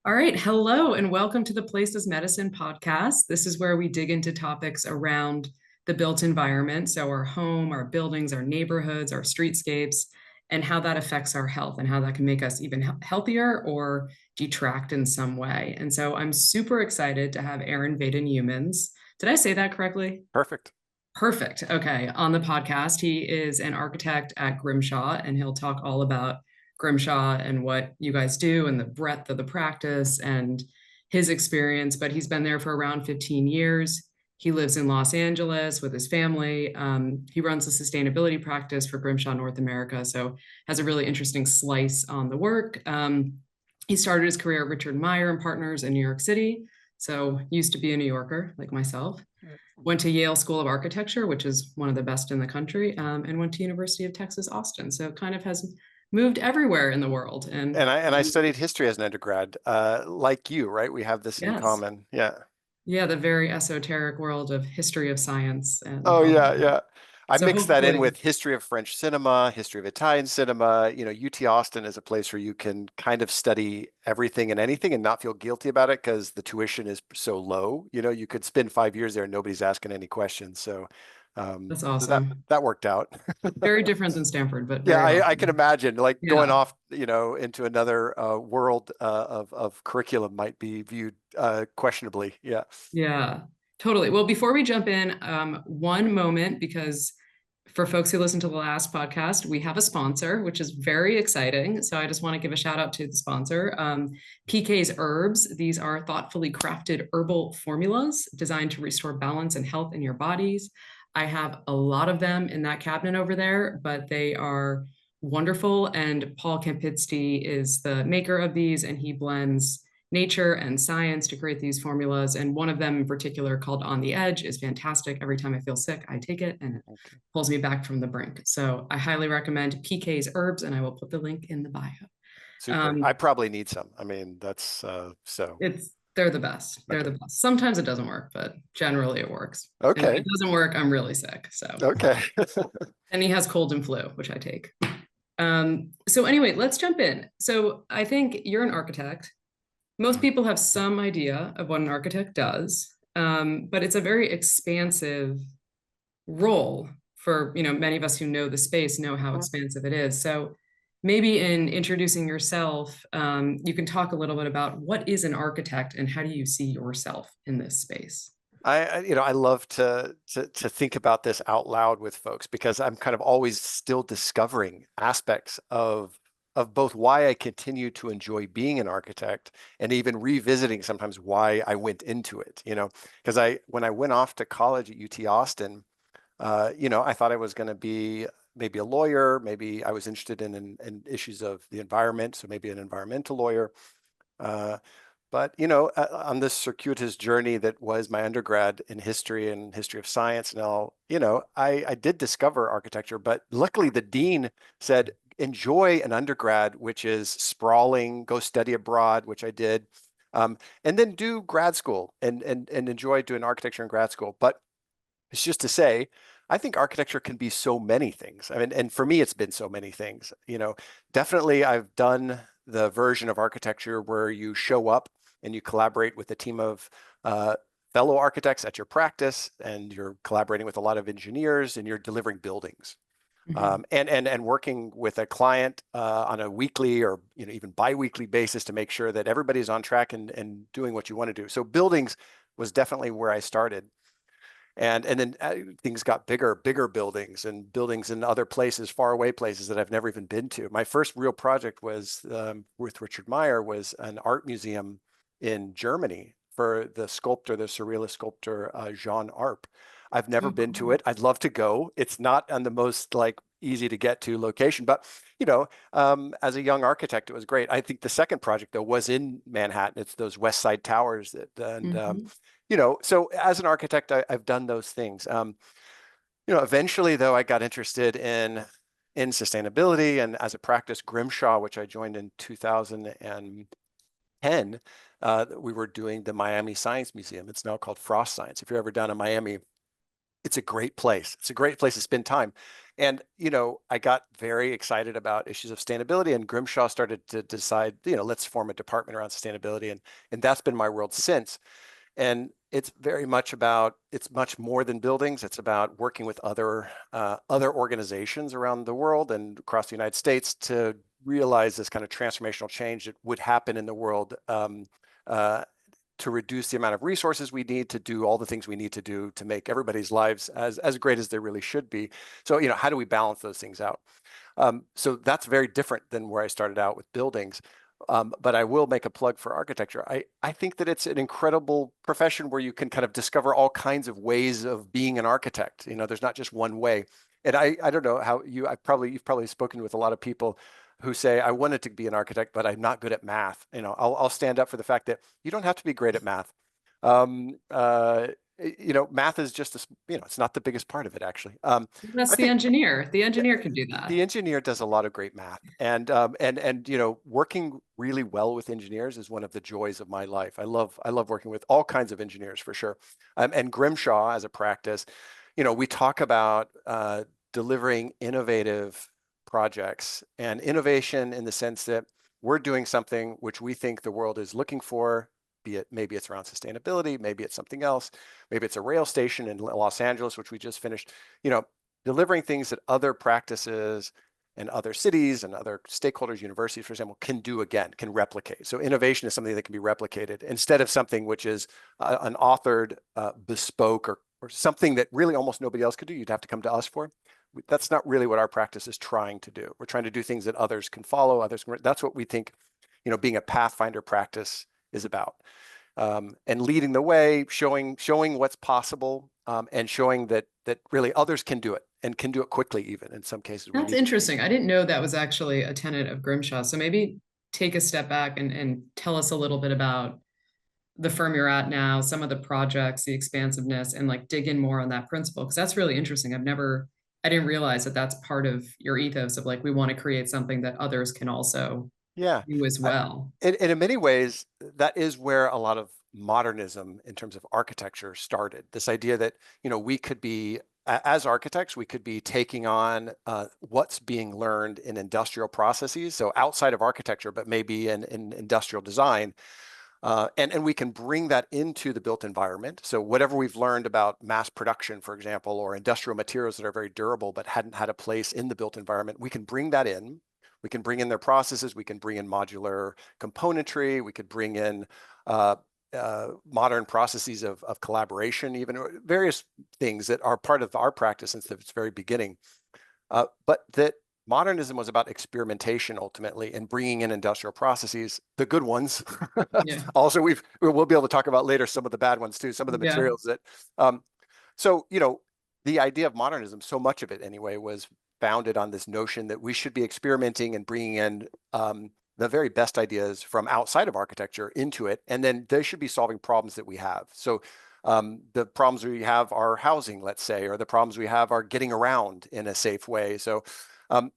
All right. Hello, and welcome to the Places Medicine podcast. This is where we dig into topics around the built environment. So, our home, our buildings, our neighborhoods, our streetscapes, and how that affects our health and how that can make us even healthier or detract in some way. And so, I'm super excited to have Aaron Vaden-Youmans. Did I say that correctly? Perfect. Perfect. Okay. On the podcast, he is an architect at Grimshaw, and he'll talk all about Grimshaw and what you guys do and the breadth of the practice and his experience. But he's been there for around 15 years. He lives in Los Angeles with his family. He runs a sustainability practice for Grimshaw North America, so has a really interesting slice on the work. He started his career at Richard Meyer and Partners in New York City, so used to be a New Yorker like myself. Went to Yale School of Architecture, which is one of the best in the country, and went to University of Texas, Austin. So kind of has moved everywhere in the world. And And I studied history as an undergrad, like you, right? We have this in yes, common. Yeah. yeah, the very esoteric world of history of science and Oh all yeah, that. yeah. I So mix that in hopefully, with history of French cinema, history of Italian cinema. UT Austin is a place where you can kind of study everything and anything and not feel guilty about it because the tuition is so low. You could spend 5 years there and nobody's asking any questions. that's So that awesome. that worked out. Very different than Stanford, but Yeah, very I can awesome. imagine like going Yeah. off, into another world of curriculum might be viewed questionably. Yeah. Yeah, totally. Well, before we jump in, one moment, because for folks who listen to the last podcast, we have a sponsor, which is very exciting. So I just want to give a shout out to the sponsor, PK's Herbs. These are thoughtfully crafted herbal formulas designed to restore balance and health in your bodies. I have a lot of them in that cabinet over there, but they are wonderful. And Paul Kempinski is the maker of these, and he blends nature and science to create these formulas. And one of them in particular, called On the Edge, is fantastic. Every time I feel sick, I take it and it Okay. pulls me back from the brink. So I highly recommend PK's Herbs, and I will put the link in the bio. Super. I Um, probably need some. I mean, that's so. they're the best. They're Okay. the best. Sometimes it doesn't work, but generally it works. And when it Okay. doesn't work, I'm really sick. So, Okay. and he has cold and flu, which I take. So anyway, let's jump in. So I think you're an architect. Most people have some idea of what an architect does, but it's a very expansive role for, many of us who know the space know how expansive it is. So maybe in introducing yourself, you can talk a little bit about what is an architect and how do you see yourself in this space? I love to think about this out loud with folks because I'm kind of always still discovering aspects of both why I continue to enjoy being an architect and even revisiting sometimes why I went into it, because when I went off to college at UT Austin, I thought I was going to be maybe a lawyer, maybe I was interested in issues of the environment, so maybe an environmental lawyer. Uh, but on this circuitous journey that was my undergrad in history and history of science and all, I did discover architecture, but luckily the dean said, enjoy an undergrad, which is sprawling, go study abroad, which I did, and then do grad school and enjoy doing architecture in grad school. But it's just to say, I think architecture can be so many things. I mean, and for me, it's been so many things. Definitely I've done the version of architecture where you show up and you collaborate with a team of fellow architects at your practice, and you're collaborating with a lot of engineers, and you're delivering buildings. Mhm. And working with a client on a weekly or even biweekly basis to make sure that everybody's on track and doing what you want to do. So buildings was definitely where I started. And then things got bigger buildings and buildings in other places, far away places that I've never even been to. My first real project was with Richard Meyer, was an art museum in Germany for the sculptor, the surrealist sculptor Jean Arp. I've never Oh, been to cool. it. I'd love to go. It's not on the most like easy to get to location, but as a young architect, it was great. I think the second project though was in Manhattan. It's those West Side Towers that, and Mhm. so as an architect, I've done those things. Eventually though, I got interested in sustainability, and as a practice, Grimshaw, which I joined in 2010, we were doing the Miami Science Museum. It's now called Frost Science. If you're ever down in Miami, it's a great place. It's a great place to spend time. And, I got very excited about issues of sustainability, and Grimshaw started to decide, let's form a department around sustainability. And that's been my world since. And it's much more than buildings. It's about working with other organizations around the world and across the United States to realize this kind of transformational change that would happen in the world, uh, to reduce the amount of resources we need to do all the things we need to do to make everybody's lives as great as they really should be. So, how do we balance those things out? So that's very different than where I started out with buildings. But I will make a plug for architecture. I think that it's an incredible profession where you can kind of discover all kinds of ways of being an architect. There's not just one way. And I don't know how you've probably spoken with a lot of people who say, I wanted to be an architect, but I'm not good at math. I'll stand up for the fact that you don't have to be great at math. Um, uh, Math is just it's not the biggest part of it, actually. That's I the think engineer. The yeah, engineer can do the that. engineer does a lot of great math, and working really well with engineers is one of the joys of my life. I love working with all kinds of engineers for sure. And Grimshaw as a practice, we talk about delivering innovative projects and innovation in the sense that we're doing something which we think the world is looking for. Maybe it's around sustainability, maybe it's something else, maybe it's a rail station in Los Angeles, which we just finished. You know, delivering things that other practices and other cities and other stakeholders, universities, for example, can do again, can replicate. So innovation is something that can be replicated instead of something which is an authored, bespoke, or something that really almost nobody else could do. You'd have to come to us for. That's not really what our practice is trying to do. We're trying to do things that others can follow. That's what we think, being a pathfinder practice is about. And leading the way, showing what's possible, and showing that really others can do it and can do it quickly. Even in some cases, we That's need to. interesting. I didn't know that was actually a tenet of Grimshaw. So maybe take a step back and tell us a little bit about the firm you're at now, some of the projects, the expansiveness, and like dig in more on that principle. Because that's really interesting. I didn't realize that that's part of your ethos of like, we want to create something that others can also Yeah, do as I, well. and in many ways, that is where a lot of modernism in terms of architecture started. This idea that we could be as architects, we could be taking on what's being learned in industrial processes, so outside of architecture, but maybe in industrial design. And we can bring that into the built environment. So whatever we've learned about mass production, for example, or industrial materials that are very durable but hadn't had a place in the built environment, we can bring that in. We can bring in their processes. We can bring in modular componentry. We could bring in modern processes of collaboration, even various things that are part of our practice since its very beginning. But that modernism was about experimentation ultimately and bringing in industrial processes, the good ones. Yeah. Also, we'll be able to talk about later some of the bad ones too, some of the Yeah. materials that. Um, so the idea of modernism, so much of it anyway, was founded on this notion that we should be experimenting and bringing in the very best ideas from outside of architecture into it, and then they should be solving problems that we have. So the problems we have are housing, let's say, or the problems we have are getting around in a safe way. So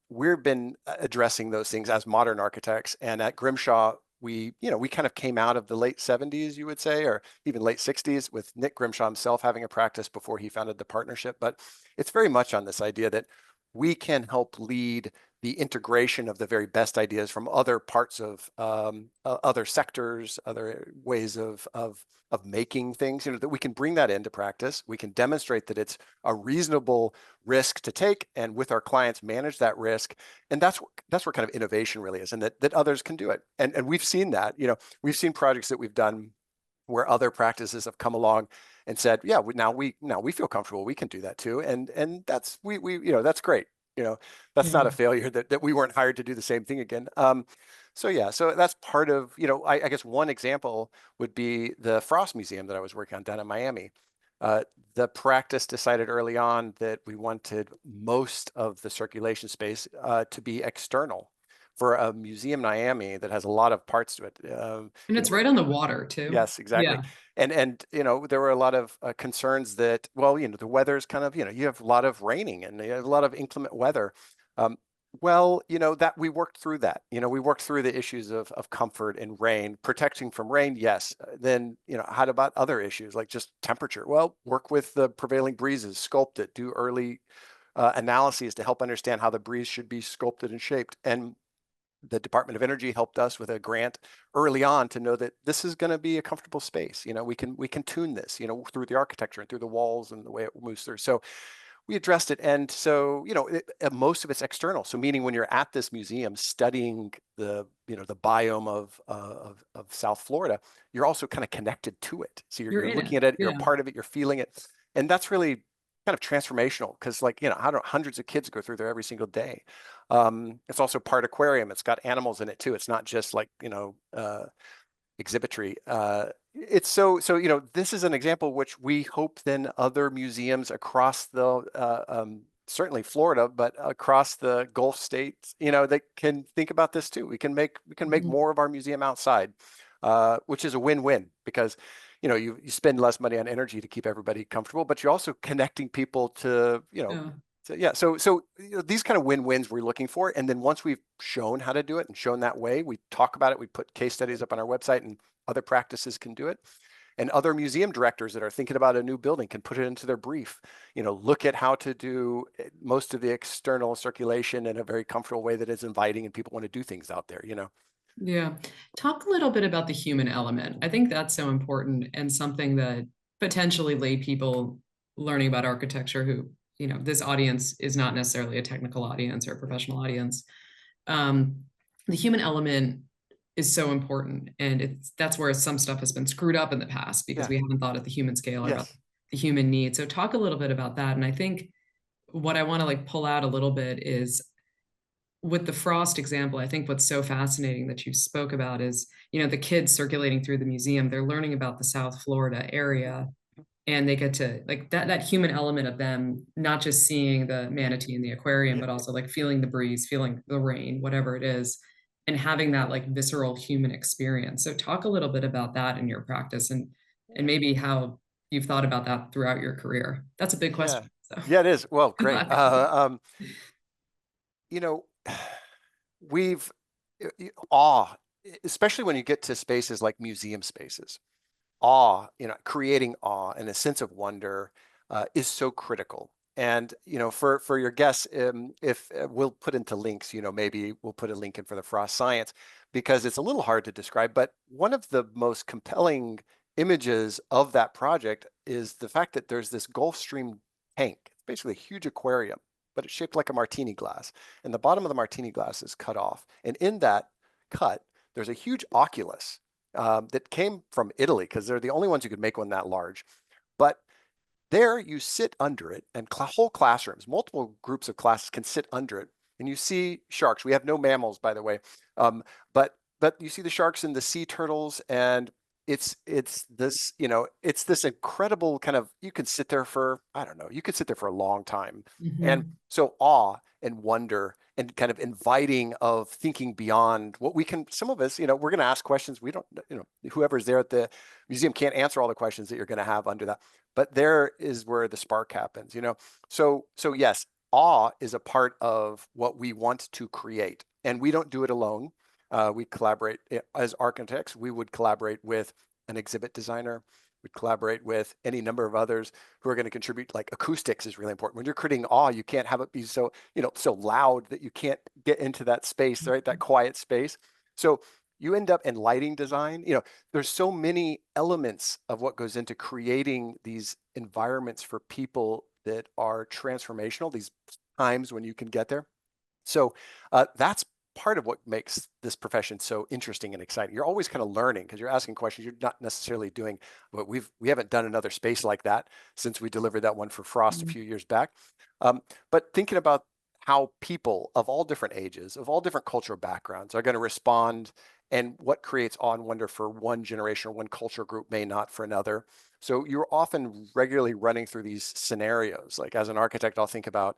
we've been addressing those things as modern architects. And at Grimshaw, we kind of came out of the late 70s, you would say, or even late 60s, with Nick Grimshaw himself having a practice before he founded the partnership. But it's very much on this idea that we can help lead the integration of the very best ideas from other parts of other sectors, other ways of making things, that we can bring that into practice. We can demonstrate that it's a reasonable risk to take, and with our clients manage that risk. And that's where kind of innovation really is, and that others can do it. And we've seen that. We've seen projects that we've done where other practices have come along and said, yeah, now we feel comfortable, we can do that too. And that's that's great. That's not a Yeah. failure that we weren't hired to do the same thing again. So yeah, so that's part of, I guess one example would be the Frost Museum that I was working on down in Miami. The practice decided early on that we wanted most of the circulation space to be external for a museum in Miami that has a lot of parts to it. And it's right on the water too. Yes, exactly. Yeah. And there were a lot of concerns that, well, the weather's kind of, you have a lot of raining and you have a lot of inclement weather. Um, Well, that we worked through that. We worked through the issues of comfort and rain, protecting from rain, yes. Then, how about other issues like just temperature? Well, work with the prevailing breezes, sculpt it, do early analyses to help understand how the breeze should be sculpted and shaped. And the Department of Energy helped us with a grant early on to know that this is going to be a comfortable space. We can tune this, through the architecture and through the walls and the way it moves through. So we addressed it. And so, most of it's external. So meaning when you're at this museum studying the biome of South Florida, you're also kind of connected to it. So you're, You're you're in it. looking at it, you're a Yeah. part of it, you're feeling it. And that's really kind of transformational because like, I don't know, hundreds of kids go through there every single day. It's also part aquarium. It's got animals in it too. It's not just like, exhibitry. It's so this is an example which we hope then other museums across the certainly Florida, but across the Gulf states, that can think about this too. We can make Mhm. more of our museum outside, which is a win-win because you spend less money on energy to keep everybody comfortable, but you're also connecting people to Yeah. yeah, so these kind of win-wins we're looking for, and then once we've shown how to do it and shown that way, we talk about it. We put case studies up on our website, and other practices can do it, and other museum directors that are thinking about a new building can put it into their brief. Look at how to do most of the external circulation in a very comfortable way that is inviting, and people want to do things out there. Yeah. Talk a little bit about the human element. I think that's so important and something that potentially lay people learning about architecture who, this audience is not necessarily a technical audience or a professional audience. Um, the human element is so important. And that's where some stuff has been screwed up in the past because Yeah. we haven't thought at the human scale or about Yes. the human need. So talk a little bit about that. And I think what I want to like pull out a little bit is with the frost example, I think what's so fascinating that you spoke about is, the kids circulating through the museum, they're learning about the South Florida area and they get to like that human element of them, not just seeing the manatee in the aquarium, Yeah. but also like feeling the breeze, feeling the rain, whatever it is, and having that like visceral human experience. So talk a little bit about that in your practice and maybe how you've thought about that throughout your career. That's a big Yeah. question. So Yeah, it is. Well, good great. luck. You know, we've awe, especially when you get to spaces like museum spaces. Awe, creating awe and a sense of wonder is so critical. And for your guests, if we'll put into links, maybe we'll put a link in for the Frost Science because it's a little hard to describe. But one of the most compelling images of that project is the fact that there's this Gulf Stream tank. It's basically a huge aquarium, but it's shaped like a martini glass, and the bottom of the martini glass is cut off. And in that cut, there's a huge oculus that came from Italy because they're the only ones who could make one that large. But there you sit under it, and whole classrooms, multiple groups of classes can sit under it, and you see sharks. We have no mammals, by the way, but you see the sharks and the sea turtles, and it's this incredible kind of, you could sit there for, I don't know, you could sit there for a long time. And Mhm. so awe and wonder and kind of inviting of thinking beyond what we can, some of us, we're going to ask questions. We don't, whoever's there at the museum can't answer all the questions that you're going to have under that, but there is where the spark happens. So yes, awe is a part of what we want to create, and we don't do it alone. We collaborate as architects. We would collaborate with an exhibit designer. We'd collaborate with any number of others who are going to contribute. Like acoustics is really important. When you're creating awe, you can't have it be so loud that you can't get into that space, right? That quiet space. So you end up in lighting design. There's so many elements of what goes into creating these environments for people that are transformational, these times when you can get there. So that's part of what makes this profession so interesting and exciting. You're always kind of learning because you're asking questions. You're not necessarily doing what we haven't done another space like that since we delivered that one for Frost a Mhm. few years back. But thinking about how people of all different ages, of all different cultural backgrounds are going to respond, and what creates awe and wonder for one generation or one culture group may not for another. So you're often regularly running through these scenarios. Like as an architect, I'll think about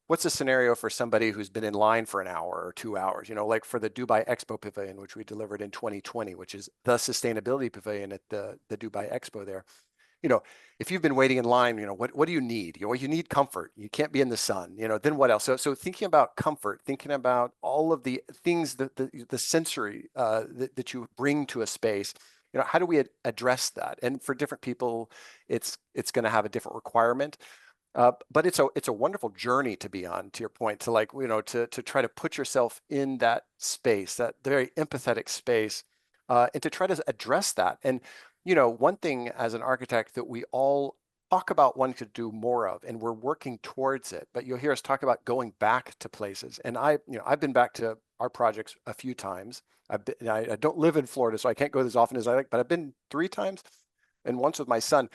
what's a scenario for somebody who's been in line for an hour or 2 hours, like for the Dubai Expo Pavilion, which we delivered in 2020, which is the sustainability pavilion at the Dubai Expo there. you know, if you've been waiting in line, what do you need? Well, you need comfort. You can't be in the sun, then what else? So thinking about comfort, thinking about all of the things that the sensory that you bring to a space, how do we address that? And for different people, it's going to have a different requirement. But it's a wonderful journey to be on, to your point, to like, to try to put yourself in that space, that very empathetic space, and to try to address that. And, one thing as an architect that we all talk about wanting to do more of, and we're working towards it, but you'll hear us talk about going back to places. And I've been back to our projects a few times. I don't live in Florida, so I can't go as often as I like, but I've been 3 times, and once with my son.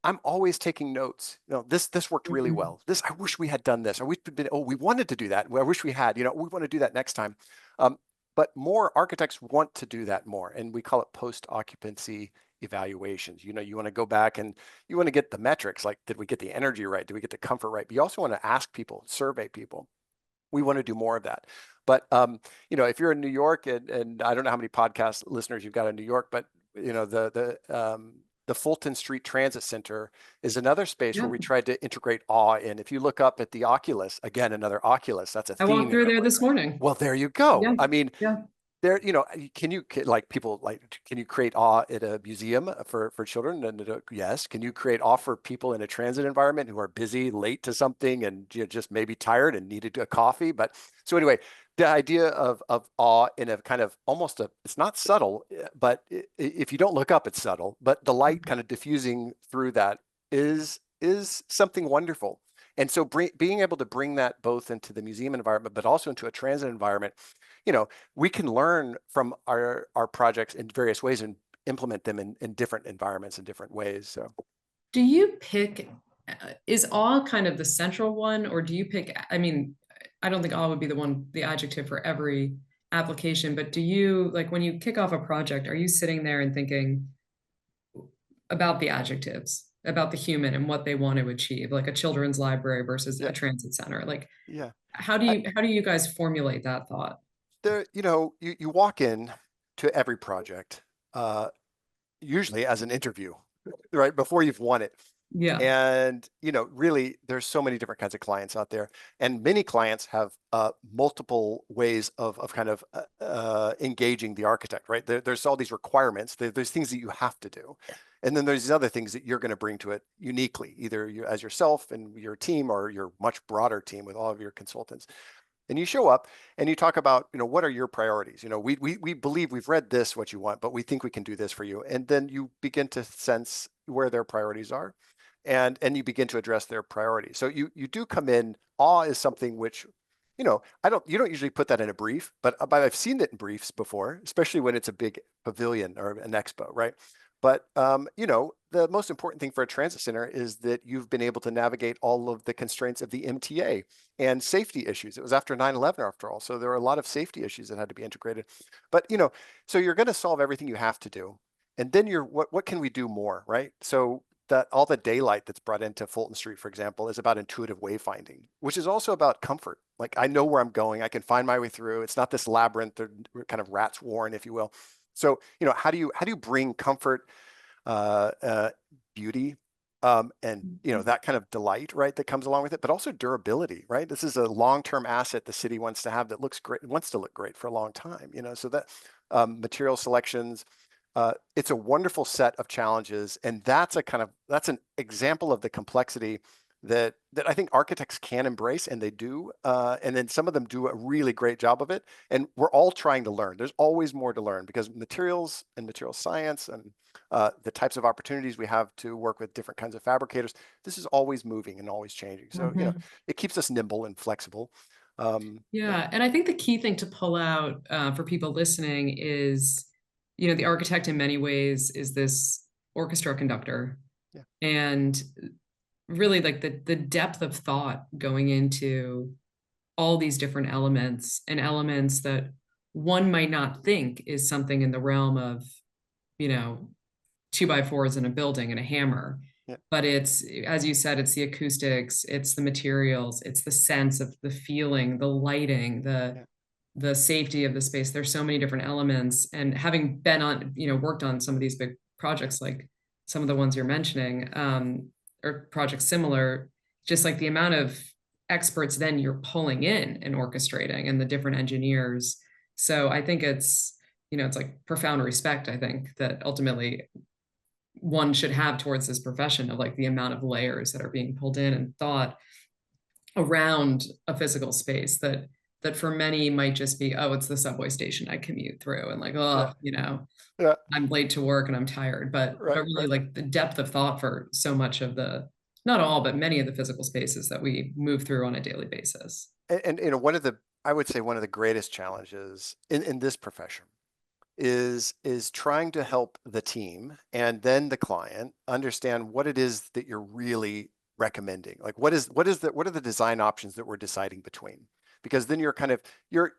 I'm always taking notes. This worked really Mhm. well. I wish we had done this. Or we wanted to do that. I wish we had, we want to do that next time. But more architects want to do that more. And we call it post-occupancy evaluations. You want to go back and you want to get the metrics, like, did we get the energy right? Did we get the comfort right? But you also want to ask people, survey people. We want to do more of that. But if you're in New York, and I don't know how many podcast listeners you've got in New York, but the Fulton Street Transit Center is another space where Yeah. we tried to integrate awe in. If you look up at the Oculus, again, another Oculus, that's a I walked theme in through my there work. this morning. Well, there you go. Yeah. I mean, Yeah. there, can you create awe at a museum for children? And yes. Can you create awe for people in a transit environment who are busy, late to something, and just maybe tired and needed a coffee? But so anyway, the idea of awe in a kind of almost it's not subtle, but if you don't look up, it's subtle, but the light kind of diffusing through that is something wonderful. And so being able to bring that both into the museum environment, but also into a transit environment, we can learn from our projects in various ways and implement them in different environments in different ways. So Do you pick, is awe kind of the central one, or do you pick, I mean, I don't think awe would be the adjective for every application, but do you, like when you kick off a project, are you sitting there and thinking about the adjectives, about the human and what they want to achieve, like a children's library versus yeah, a transit center? Like, yeah. I, how do you guys formulate that thought? you walk in to every project, uh, usually as an interview, right? Before you've won it. Yeah. And, really, there's so many different kinds of clients out there. And many clients have multiple ways of kind of engaging the architect, right? There's all these requirements. There's things that you have to do. And then there's these other things that you're going to bring to it uniquely, either you as yourself and your team or your much broader team with all of your consultants. And you show up and you talk about, what are your priorities? We believe we've read this, what you want, but we think we can do this for you. And then you begin to sense where their priorities are, and you begin to address their priorities. So you do come in. Awe is something which, you don't usually put that in a brief, but I've seen it in briefs before, especially when it's a big pavilion or an expo, right? But the most important thing for a transit center is that you've been able to navigate all of the constraints of the MTA and safety issues. It was after 9/11 after all. So there are a lot of safety issues that had to be integrated. But, so you're going to solve everything you have to do. And then what can we do more, right? So that all the daylight that's brought into Fulton Street, for example, is about intuitive wayfinding, which is also about comfort. Like, I know where I'm going. I can find my way through. It's not this labyrinth or kind of rat's warren, if you will. So, how do you bring comfort, uh, uh, beauty, and that kind of delight, right, that comes along with it, but also durability, right? This is a long-term asset the city wants to have that looks great, wants to look great for a long time, so that material selections, it's a wonderful set of challenges, and that's an example of the complexity that I think architects can embrace, and they do, and then some of them do a really great job of it. And we're all trying to learn. There's always more to learn because materials and material science and the types of opportunities we have to work with different kinds of fabricators. This is always moving and always changing. So Mhm. it keeps us nimble and flexible. Yeah, Yeah, and I think the key thing to pull out for people listening is, the architect in many ways is this orchestra conductor, yeah, and really like the depth of thought going into all these different elements and elements that one might not think is something in the realm of, you know, two by fours in a building and a hammer. yeah, But it's, as you said, it's the acoustics, it's the materials, it's the sense of the feeling, the lighting, yeah, the safety of the space. There's so many different elements. And having been on, worked on some of these big projects like some of the ones you're mentioning, or projects similar, just like the amount of experts then you're pulling in and orchestrating and the different engineers. So I think it's, it's like profound respect, I think, that ultimately one should have towards this profession of like the amount of layers that are being pulled in and thought around a physical space that for many might just be, oh, it's the subway station I commute through, and like, Yeah, oh, yeah, I'm late to work and I'm tired. But right, really right. like the depth of thought for so much of the, not all, but many of the physical spaces that we move through on a daily basis. And one of the, I would say one of the greatest challenges in this profession is trying to help the team and then the client understand what it is that you're really recommending. Like what are the design options that we're deciding between? Because then you're kind of you're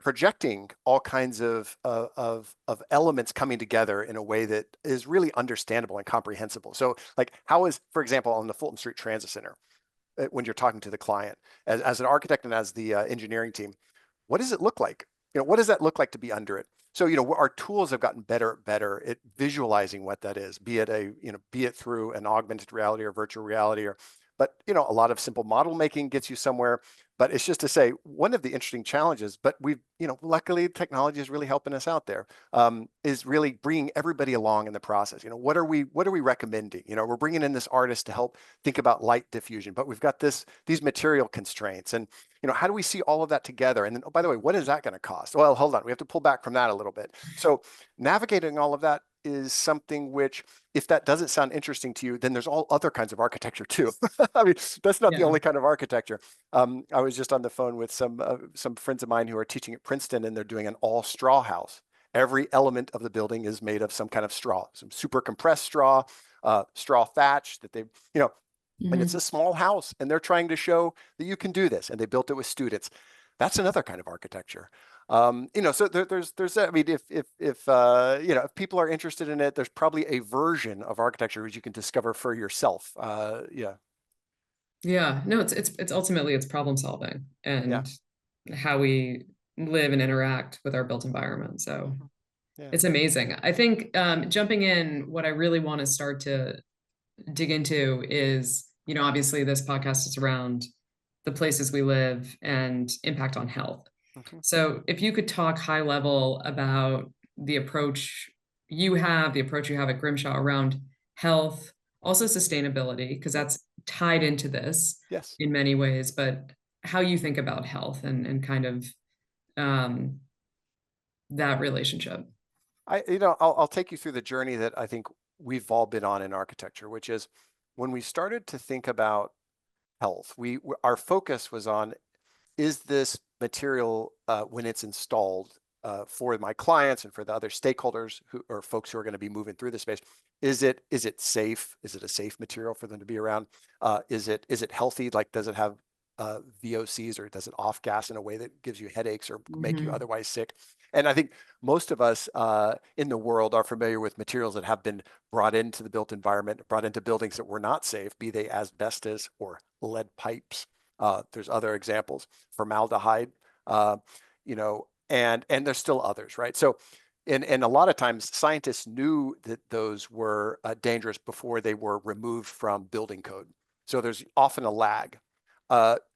projecting all kinds of elements coming together in a way that is really understandable and comprehensible. So like how is, for example, on the Fulton Street Transit Center, when you're talking to the client as an architect and as the engineering team, what does it look like? What does that look like to be under it? So, our tools have gotten better at visualizing what that is, be it be it through an augmented reality or virtual reality, but a lot of simple model making gets you somewhere. But it's just to say, one of the interesting challenges, but luckily technology is really helping us out there, is really bringing everybody along in the process. What are we recommending? We're bringing in this artist to help think about light diffusion, but we've got these material constraints, and how do we see all of that together? And then, oh, by the way, what is that going to cost? Well, hold on, we have to pull back from that a little bit. So navigating all of that is something which, if that doesn't sound interesting to you, then there's all other kinds of architecture too. I mean, that's not the Yeah. only kind of architecture. I was just on the phone with some friends of mine who are teaching at Princeton, and they're doing an all straw house. Every element of the building is made of some kind of straw, some super compressed straw, straw thatch that they, and it's a Mhm. small house, and they're trying to show that you can do this, and they built it with students. That's another kind of architecture. So there's I mean, if people are interested in it, there's probably a version of architecture which you can discover for yourself. Yeah, Yeah, no, it's ultimately it's problem solving yeah, and how we live and interact with our built environment. So mhm, yeah. it's amazing. I think jumping in, what I really want to start to dig into is, obviously this podcast is around the places we live and impact on health. Mhm. So if you could talk high level about the approach you have at Grimshaw around health, also sustainability, because Yeah. that's tied into this Yes. in many ways, but how you think about health and kind of um, that relationship. I'll take you through the journey that I think we've all been on in architecture, which is when we started to think about health, our focus was on, is this material, when it's installed, for my clients and for the other stakeholders who or folks who are going to be moving through the space, is it safe? Is it a safe material for them to be around? Is it healthy? Like, does it have VOCs, or does it off gas in a way that gives you headaches or make you Mhm. otherwise sick? And I think most of us in the world are familiar with materials that have been brought into the built environment, brought into buildings that were not safe, be they asbestos or lead pipes. There's other examples, formaldehyde, uh, and there's still others, right? So, and a lot of times scientists knew that those were dangerous before they were removed from building code. So there's often a lag.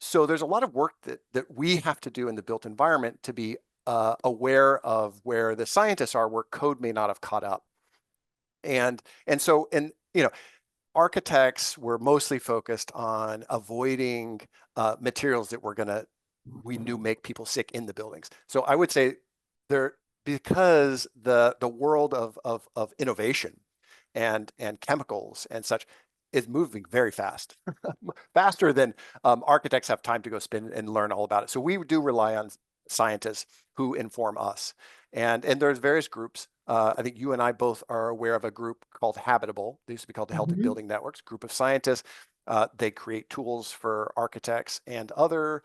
So there's a lot of work that we have to do in the built environment to be aware of where the scientists are, where code may not have caught up. And architects were mostly focused on avoiding materials that we knew make people sick in the buildings. So I would say there, because the world of innovation and chemicals and such is moving very fast, faster than architects have time to go spend and learn all about it. So we do rely on scientists who inform us, and there's various groups. I think you and I both are aware of a group called Habitable. They used to be called the Healthy Mhm. Building Networks, group of scientists. They create tools for architects and other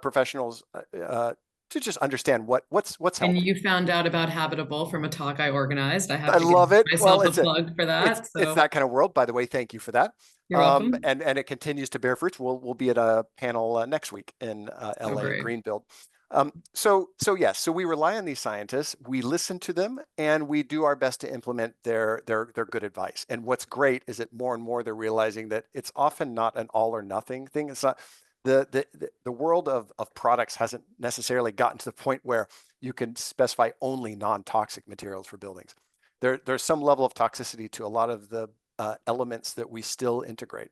professionals to just understand what's And healthy. you found out about Habitable from a talk I organized. I have I to give love it. Well, myself a plug for it's that. it's So that kind of world, by the way. Thank you for that. you're welcome. And it continues to bear fruits. We'll be at a panel next week in Oh, LA at great. Greenbuild. So yes, so we rely on these scientists, we listen to them, and we do our best to implement their good advice. And what's great is that more and more they're realizing that it's often not an all or nothing thing. It's not the world of products hasn't necessarily gotten to the point where you can specify only non-toxic materials for buildings. There's some level of toxicity to a lot of the elements that we still integrate.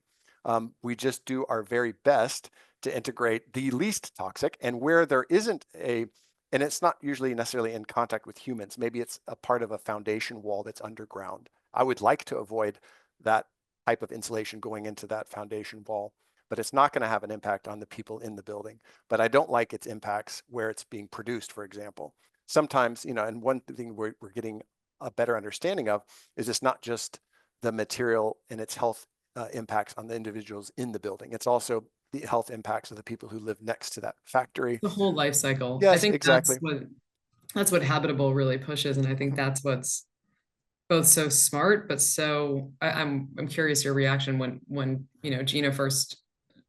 We just do our very best to integrate the least toxic, and where there isn't and it's not usually necessarily in contact with humans, maybe it's a part of a foundation wall that's underground. I would like to avoid that type of insulation going into that foundation wall, but it's not going to have an impact on the people in the building. But I don't like its impacts where it's being produced, for example. Sometimes, and one thing we're getting a better understanding of is it's not just the material and its health impacts on the individuals in the building. It's also the health impacts of the people who live next to that factory. The whole life cycle. I Yes, think exactly. that's what Habitable really pushes, and I think that's what's both so smart, but so I'm curious your reaction when Gina first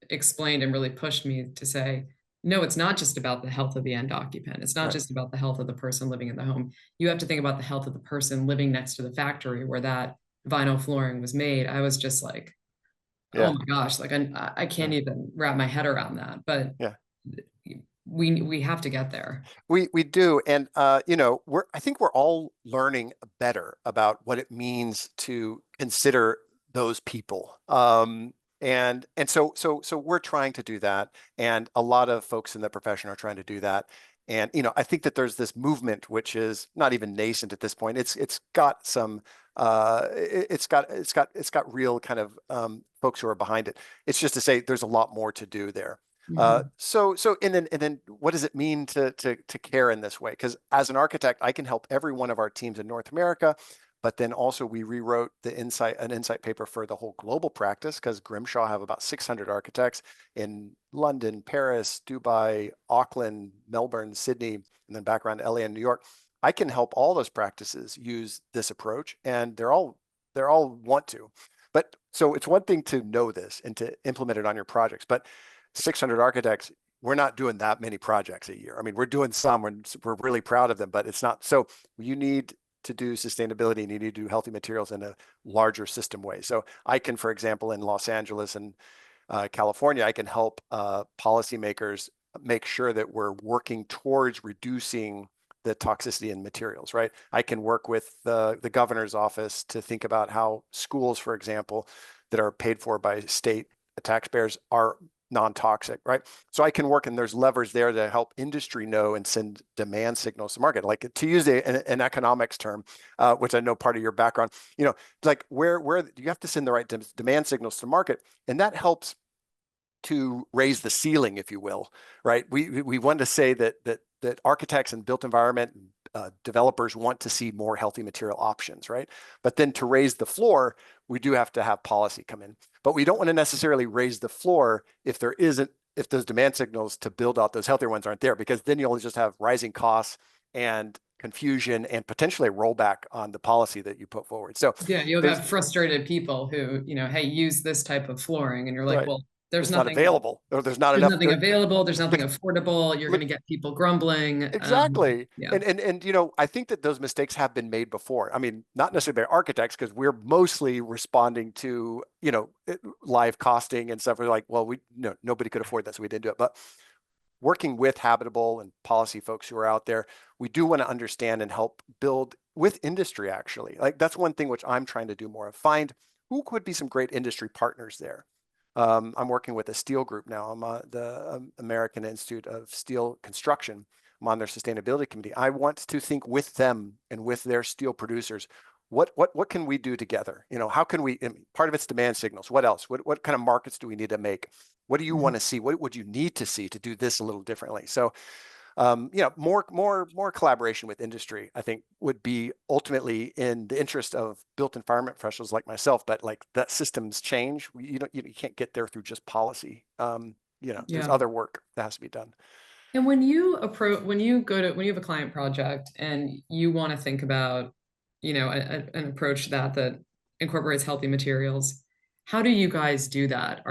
explained and really pushed me to say, no, it's not just about the health of the end occupant. It's not Right. just about the health of the person living in the home. You have to think about the health of the person living next to the factory where that vinyl flooring was made. I was just like, oh Yeah. my gosh, like I can't Yeah. even wrap my head around that. But Yeah. we have to get there. We do, and I think we're all learning better about what it means to consider those people. And so we're trying to do that, and a lot of folks in the profession are trying to do that. And I think that there's this movement which is not even nascent at this point. It's got some it's got real kind of folks who are behind it. It's just to say there's a lot more to do there. Mhm. And then what does it mean to care in this way? Because as an architect, I can help every one of our teams in North America, but then also we rewrote an insight paper for the whole global practice because Grimshaw have about 600 architects in London, Paris, Dubai, Auckland, Melbourne, Sydney, and then back around LA and New York. I can help all those practices use this approach, and they're all want to. But so it's one thing to know this and to implement it on your projects, but 600 architects, we're not doing that many projects a year. I mean, we're doing some, and we're really proud of them, but it's not. So you need to do sustainability and you need to do healthy materials in a larger system way. So I can, for example, in Los Angeles and California, I can help policymakers make sure that we're working towards reducing the toxicity in materials, right? I can work with the governor's office to think about how schools, for example, that are paid for by state taxpayers are non-toxic, right? So I can work, and there's levers there to help industry know and send demand signals to market. Like, to use an economics term, which I know part of your background, like where you have to send the right demand signals to market, and that helps to raise the ceiling, if you will, right? We want to say that architects and built environment developers want to see more healthy material options, right? But then to raise the floor, we do have to have policy come in. But we don't want to necessarily raise the floor if those demand signals to build out those healthier ones aren't there, because then you'll just have rising costs and confusion and potentially a rollback on the policy that you put forward. So Yeah, you'll there's have frustrated people who, hey, use this type of flooring. And you're like, right. well, there's It's not nothing, available, or there's not there's enough. nothing available, there's nothing Look, affordable. You're going look, to get people grumbling. exactly. Yeah. And I think that those mistakes have been made before. I mean, not necessarily by architects, because we're mostly responding to, live costing and stuff. We're like, well, nobody could afford that, so we didn't do it. But working with Habitable and policy folks who are out there, we do want to understand and help build with industry, actually. Like, that's one thing which I'm trying to do more of. Find who could be some great industry partners there. I'm working with a steel group now. I'm the American Institute of Steel Construction. I'm on their sustainability committee. I want to think with them and with their steel producers. What can we do together? How can we? Part of it's demand signals. What else? What kind of markets do we need to make? What do you Mhm. want to see? What would you need to see to do this a little differently? So, more collaboration with industry, I think, would be ultimately in the interest of built environment professionals like myself. But like, that systems change. You can't get there through just policy. There's Yeah. other work that has to be done. And when you have a client project and you want to think about, an approach that incorporates healthy materials, how do you guys do that?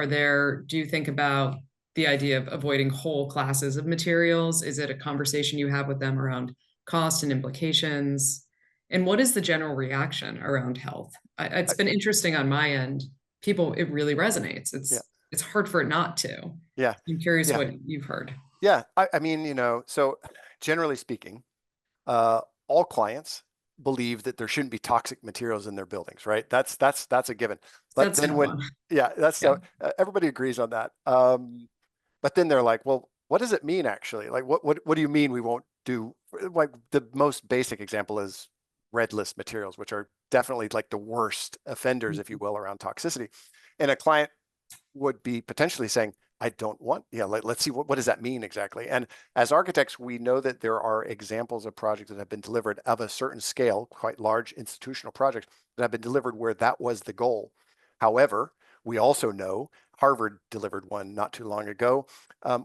Do you think about the idea of avoiding whole classes of materials? Is it a conversation you have with them around cost and implications? And what is the general reaction around health? It's I, been interesting on my end. People, it really resonates. yeah, It's hard for it not to. yeah, I'm curious yeah, what you've heard. yeah. I mean, so generally speaking, uh, all clients believe that there shouldn't be toxic materials in their buildings, right? That's a given. But That's then step when, one. yeah, that's Yeah. so everybody agrees on that. But then they're like, well, what does it mean actually? Like, what do you mean we won't do? Like the most basic example is red list materials, which are definitely like the worst offenders, if you will, around toxicity. And a client would be potentially saying, I don't want, yeah, let's see what does that mean exactly? And as architects, we know that there are examples of projects that have been delivered of a certain scale, quite large institutional projects that have been delivered where that was the goal. However, we also know Harvard delivered one not too long ago.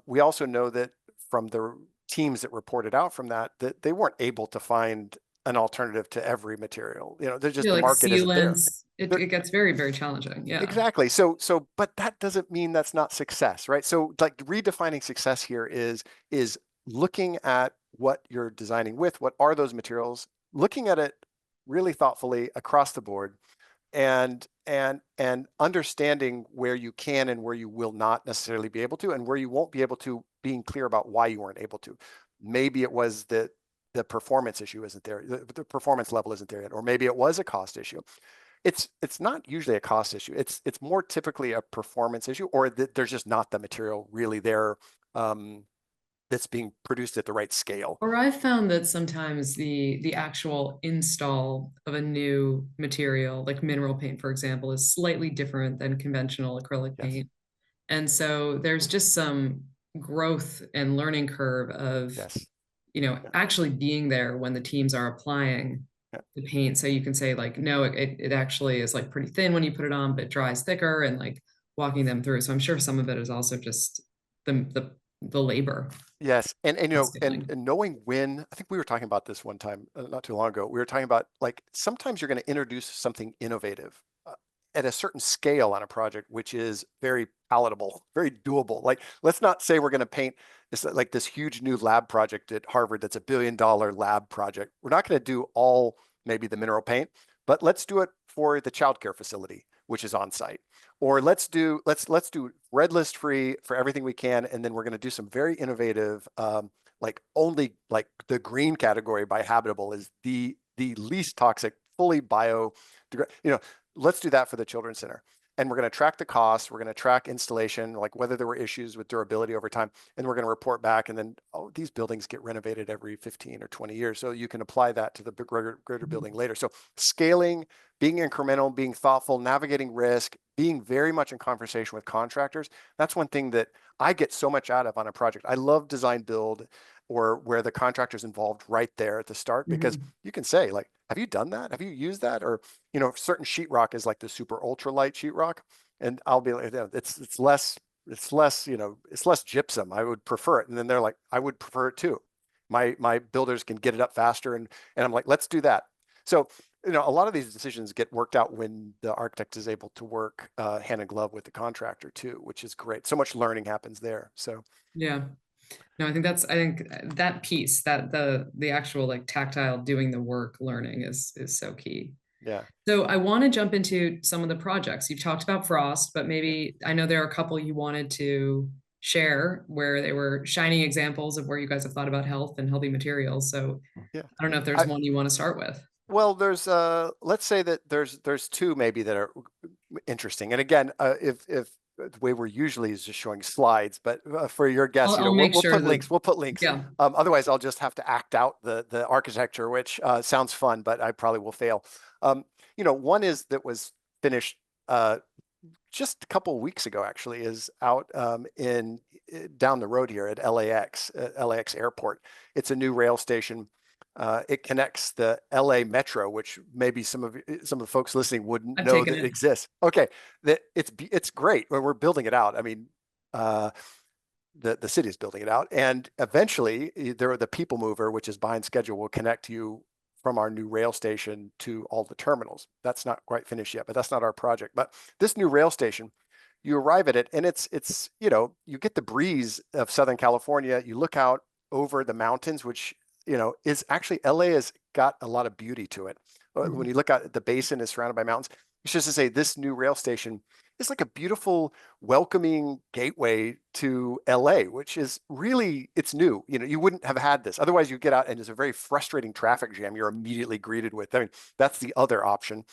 We also know that from the teams that reported out from that, that they weren't able to find an alternative to every material. They're just, Yeah, the like market isn't there. sealants, There, it gets very, very challenging. Yeah. Exactly. But that doesn't mean that's not success, right? So like redefining success here is looking at what you're designing with, what are those materials, looking at it really thoughtfully across the board, and understanding where you can and where you will not necessarily be able to, and where you won't be able to, being clear about why you weren't able to. Maybe it was that the performance issue isn't there, the performance level isn't there yet, or maybe it was a cost issue. It's not usually a cost issue. It's more typically a performance issue, or that there's just not the material really there, that's being produced at the right scale. Or I've found that sometimes the actual install of a new material, like mineral paint, for example, is slightly different than conventional acrylic Yes, paint. And so there's just some growth and learning curve of, yes, yeah, actually being there when the teams are applying yeah. the paint. So you can say like, no, it actually is like pretty thin when you put it on, but it dries thicker, and like walking them through. So I'm sure some of it is also just the labor Yes, and upskilling. and knowing when, I think we were talking about this one time, not too long ago. We were talking about like sometimes you're going to introduce something innovative at a certain scale on a project, which is very palatable, very doable. Like let's not say we're going to paint this like this huge new lab project at Harvard that's $1 billion lab project. We're not going to do all maybe the mineral paint, but let's do it for the childcare facility, which is on site. Or let's do red list free for everything we can, and then we're going to do some very innovative, like only like the green category by habitable is the least toxic, fully bio, let's do that for the children's center. And we're going to track the costs. We're going to track installation, like whether there were issues with durability over time. And we're going to report back. And then, oh, these buildings get renovated every 15 or 20 years. So you can apply that to the greater building later. So scaling, being incremental, being thoughtful, navigating risk, being very much in conversation with contractors. That's one thing that I get so much out of on a project. I love design build, or where the contractor's involved right there at the start, because Mhm. you can say like, have you done that? Have you used that? Or, certain sheetrock is like the super ultra light sheetrock. And I'll be like, yeah, it's less, it's less gypsum. I would prefer it. And then they're like, I would prefer it too. My builders can get it up faster. And I'm like, let's do that. So, a lot of these decisions get worked out when the architect is able to work hand in glove with the contractor too, which is great. So much learning happens there. So Yeah. No, I think that piece, that the actual like tactile doing the work learning is so key. yeah, So I want to jump into some of the projects. You've talked about Frost, but yeah, maybe I know there are a couple you wanted to share where they were shining examples of where you guys have thought about health and healthy materials. So yeah. I don't know if there's I, one you want to start with. well, let's say that there's two maybe that are interesting. And again, if the way we're usually is just showing slides, but for your guests, I'll we'll, make we'll sure put that, links. We'll put links. yeah. Otherwise, I'll just have to act out the architecture, which sounds fun, but I probably will fail. One is that was finished just a couple of weeks ago, actually, is out in down the road here at LAX Airport. It's a new rail station. It connects the LA Metro, which maybe some of the folks listening wouldn't I've know taken that it it. exists. Okay, that it's great. We're building it out. I mean, uh, the city is building it out, and eventually the people mover, which is behind schedule, will connect you from our new rail station to all the terminals. That's not quite finished yet, but that's not our project. But this new rail station you arrive at it, and it's you know, you get the breeze of Southern California. You look out over the mountains, which you know is actually LA has got a lot of beauty to it. When Mhm. you look out, the basin is surrounded by mountains. It's just to say this new rail station is like a beautiful, welcoming gateway to LA, which is really it's new. You know, you wouldn't have had this otherwise. You get out and there's a very frustrating traffic jam you're immediately greeted with. I mean, that's the other option.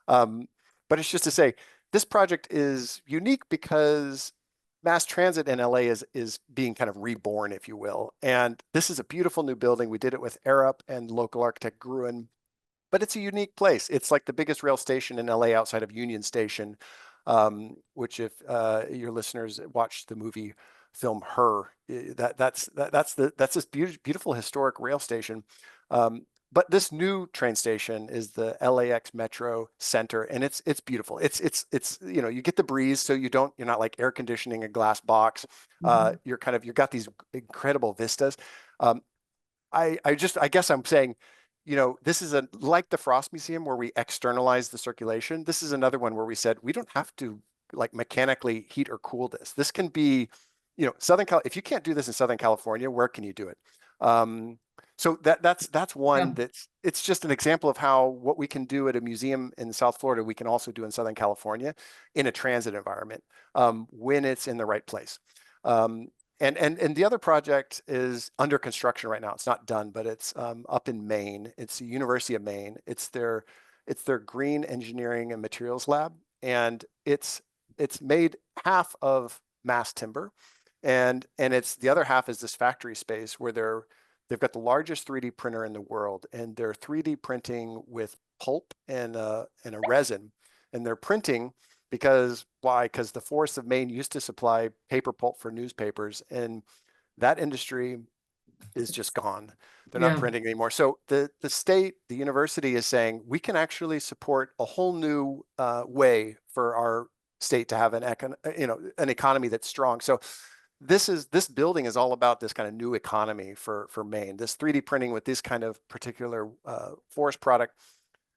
Um, but it's just to say this project is unique because mass transit in LA is being kind of reborn, if you will. And this is a beautiful new building. We did it with Arup and local architect Gruen, but it's a unique place. It's like the biggest rail station in LA outside of Union Station, which if your listeners watch the movie film Her, that's this beautiful historic rail station. But this new train station is the LAX Metro Center, and it's beautiful. It's you know you get the breeze, so you're not like air conditioning a glass box. Mhm. You've got these incredible vistas. Um, I guess I'm saying, you know, this is a like the Frost Museum where we externalize the circulation. This is another one where we said we don't have to like mechanically heat or cool this. This can be, you know, if you can't do this in Southern California, where can you do it? Um, so that's Yeah. one that's it's just an example of how what we can do at a museum in South Florida, we can also do in Southern California in a transit environment when it's in the right place. Um, and the other project is under construction right now. It's not done, but it's up in Maine. It's the University of Maine. It's their green engineering and materials lab, and it's made half of mass timber, and it's the other half is this factory space where they've got the largest 3D printer in the world, and they're 3D printing with pulp and a resin, and they're printing because why? Because the forests of Maine used to supply paper pulp for newspapers, and that industry is just gone. They're not Yeah. printing anymore. So the state, the university is saying we can actually support a whole new way for our state to have an economy that's strong. So this building is all about this kind of new economy for Maine. This 3D printing with this kind of particular forest product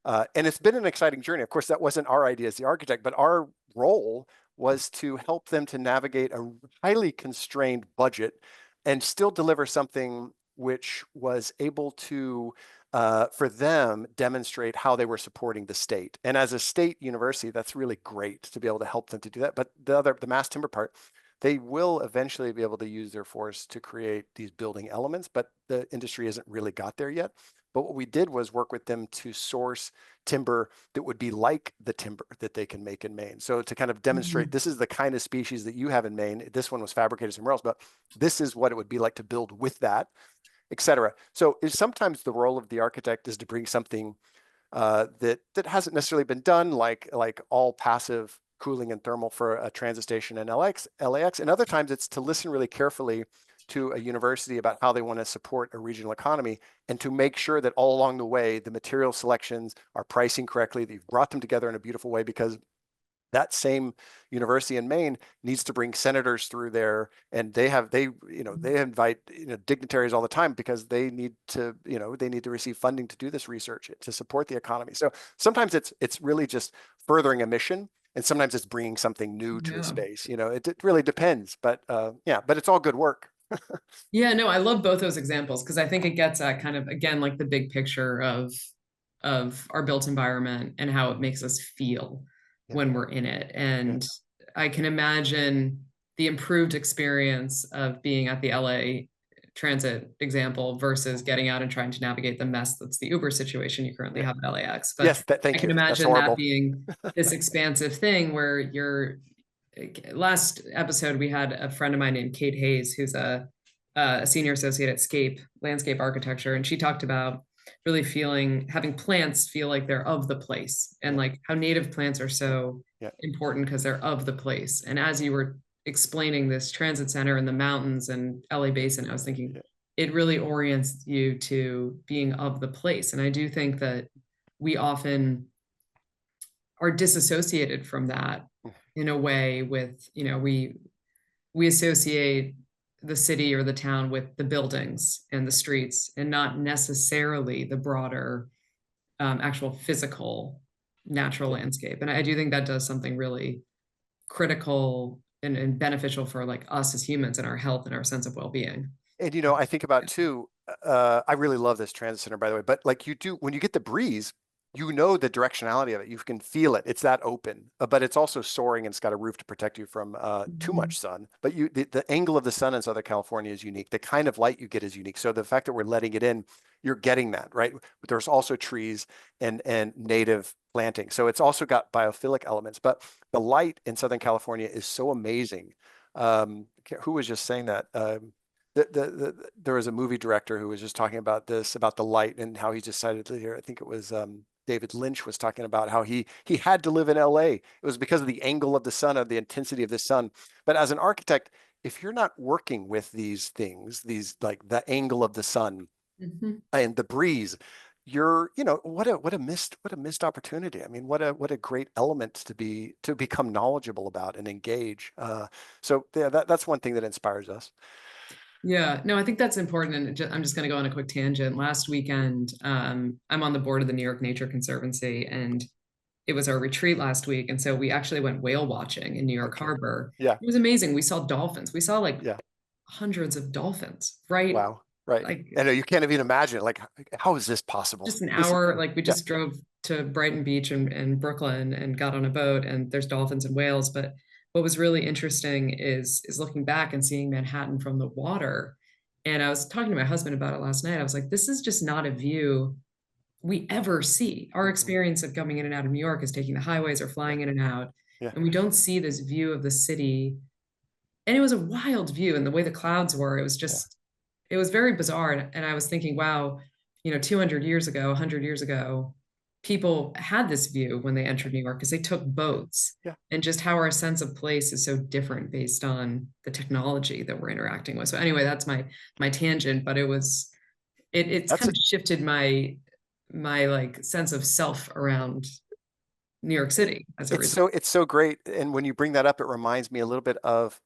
and it's been an exciting journey. Of course, that wasn't our idea as the architect, but our role was to help them to navigate a highly constrained budget and still deliver something which was able to, for them, demonstrate how they were supporting the state. And as a state university, that's really great to be able to help them to do that. But the mass timber part, they will eventually be able to use their force to create these building elements, but the industry hasn't really got there yet. But what we did was work with them to source timber that would be like the timber that they can make in Maine. So to kind of demonstrate Mhm. this is the kind of species that you have in Maine. This one was fabricated somewhere else, but this is what it would be like to build with that, et cetera. So sometimes the role of the architect is to bring something that hasn't necessarily been done, like all passive cooling and thermal for a transit station in LAX. And other times it's to listen really carefully to a university about how they want to support a regional economy and to make sure that all along the way the material selections are pricing correctly, that you've brought them together in a beautiful way because that same university in Maine needs to bring senators through there, and they invite dignitaries all the time because they need to receive funding to do this research to support the economy. So sometimes it's really just furthering a mission, and sometimes it's bringing something new to a Yeah. space. It really depends, but yeah, but it's all good work. Yeah, no, I love both those examples because I think it gets at kind of again like the big picture of our built environment and how it makes us feel Yeah, when we're in it. yeah, And I can imagine the improved experience of being at the LA transit example versus getting out and trying to navigate the mess that's the Uber situation you currently yeah. have at LAX. But Yes, I thank can you. That's imagine that horrible. being this expansive thing where you're last episode we had a friend of mine named Kate Hayes, who's a senior associate at Scape Landscape Architecture, and she talked about really feeling having plants feel like they're of the place and Yeah, like how native plants are yeah, so yeah, important because they're of the place. And as you were explaining this transit center in the mountains and LA Basin, I was thinking yeah, it really orients you to being of the place. And I do think that we often are disassociated from that in a way with, we associate the city or the town with the buildings and the streets and not necessarily the broader actual physical natural yeah. landscape. And I do think that does something really critical and beneficial for like us as humans and our health and our sense of well-being. And I think about too, I really love this transit center, by the way, but like you do, when you get the breeze, the directionality of it. You can feel it. It's that open, but it's also soaring and it's got a roof to protect you from too Mhm. much sun. But the angle of the sun in Southern California is unique. The kind of light you get is unique. So the fact that we're letting it in, you're getting that, right? But there's also trees and native planting. So it's also got biophilic elements. But the light in Southern California is so amazing. Who was just saying that? There was a movie director who was just talking about this, about the light and how he decided to hear. I think it was David Lynch was talking about how he had to live in LA. It was because of the angle of the sun, of the intensity of the sun. But as an architect, if you're not working with these things, these like the angle of the sun Mhm. and the breeze, what a missed opportunity. I mean, what a great element to become knowledgeable about and engage. So yeah, that's one thing that inspires us. Yeah, no, I think that's important. And I'm just going to go on a quick tangent. Last weekend, I'm on the board of the New York Nature Conservancy, and it was our retreat last week. And so we actually went whale watching in New York Okay. Harbor. Yeah. It was amazing. We saw dolphins. We saw like Yeah. hundreds of dolphins, right? Wow. Right. Like I know you can't even imagine, like, how is this possible? just an This is, hour, like we yeah, just drove to Brighton Beach and Brooklyn and got on a boat, and there's dolphins and whales. But what was really interesting is looking back and seeing Manhattan from the water. And I was talking to my husband about it last night. I was like, this is just not a view we ever see. Our mm-mm, experience of coming in and out of New York is taking the highways or yeah, flying in and out, yeah, and we don't see this view of the city. And it was a wild view, and the way the clouds were, it was yeah, just, it was very bizarre. And I was thinking, wow, 200 years ago, 100 years ago, people had this view when they entered New York because they took boats, yeah. and just how our sense of place is so different based on the technology that we're interacting with. So anyway, that's my tangent, but it's That's kind it. of shifted my like sense of self around New York City as a result. It's so great. And when you bring that up, it reminds me a little bit of,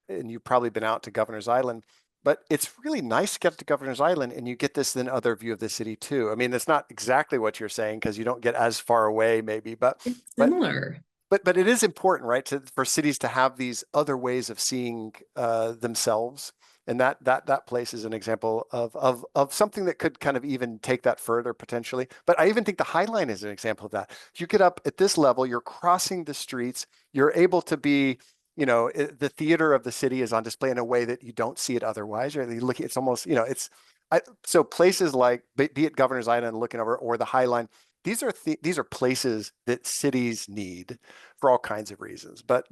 and you've probably been out to Governor's Island, but it's really nice to get to Governor's Island and you get this then other view of the city too. I mean, it's not exactly what you're saying because you don't get as far away maybe, It's but similar. but it is important, right, for cities to have these other ways of seeing themselves, and that place is an example of something that could kind of even take that further potentially. But I even think the High Line is an example of that. If you get up at this level, you're crossing the streets, you're able to be. The theater of the city is on display in a way that you don't see it otherwise. Right? You look, it's almost, so places like, be it Governor's Island looking over or the High Line, these are places that cities need for all kinds of reasons. But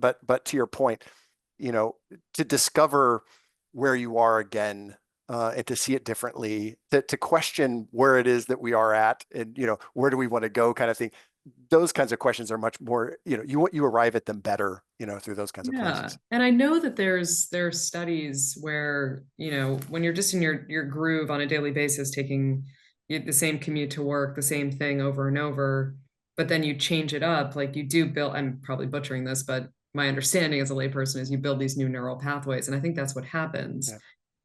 to your point, you know, to discover where you are again, and to see it differently, to question where it is that we are at, and where do we want to go, kind of thing. Those kinds of questions are much more, you arrive at them better, through those kinds of Yeah. places. And I know that there's studies where, when you're just in your groove on a daily basis, taking the same commute to work, the same thing over and over, but then you change it up, like you do build, I'm probably butchering this, but my understanding as a layperson is you build these new neural pathways. And I think that's what happens. Yeah,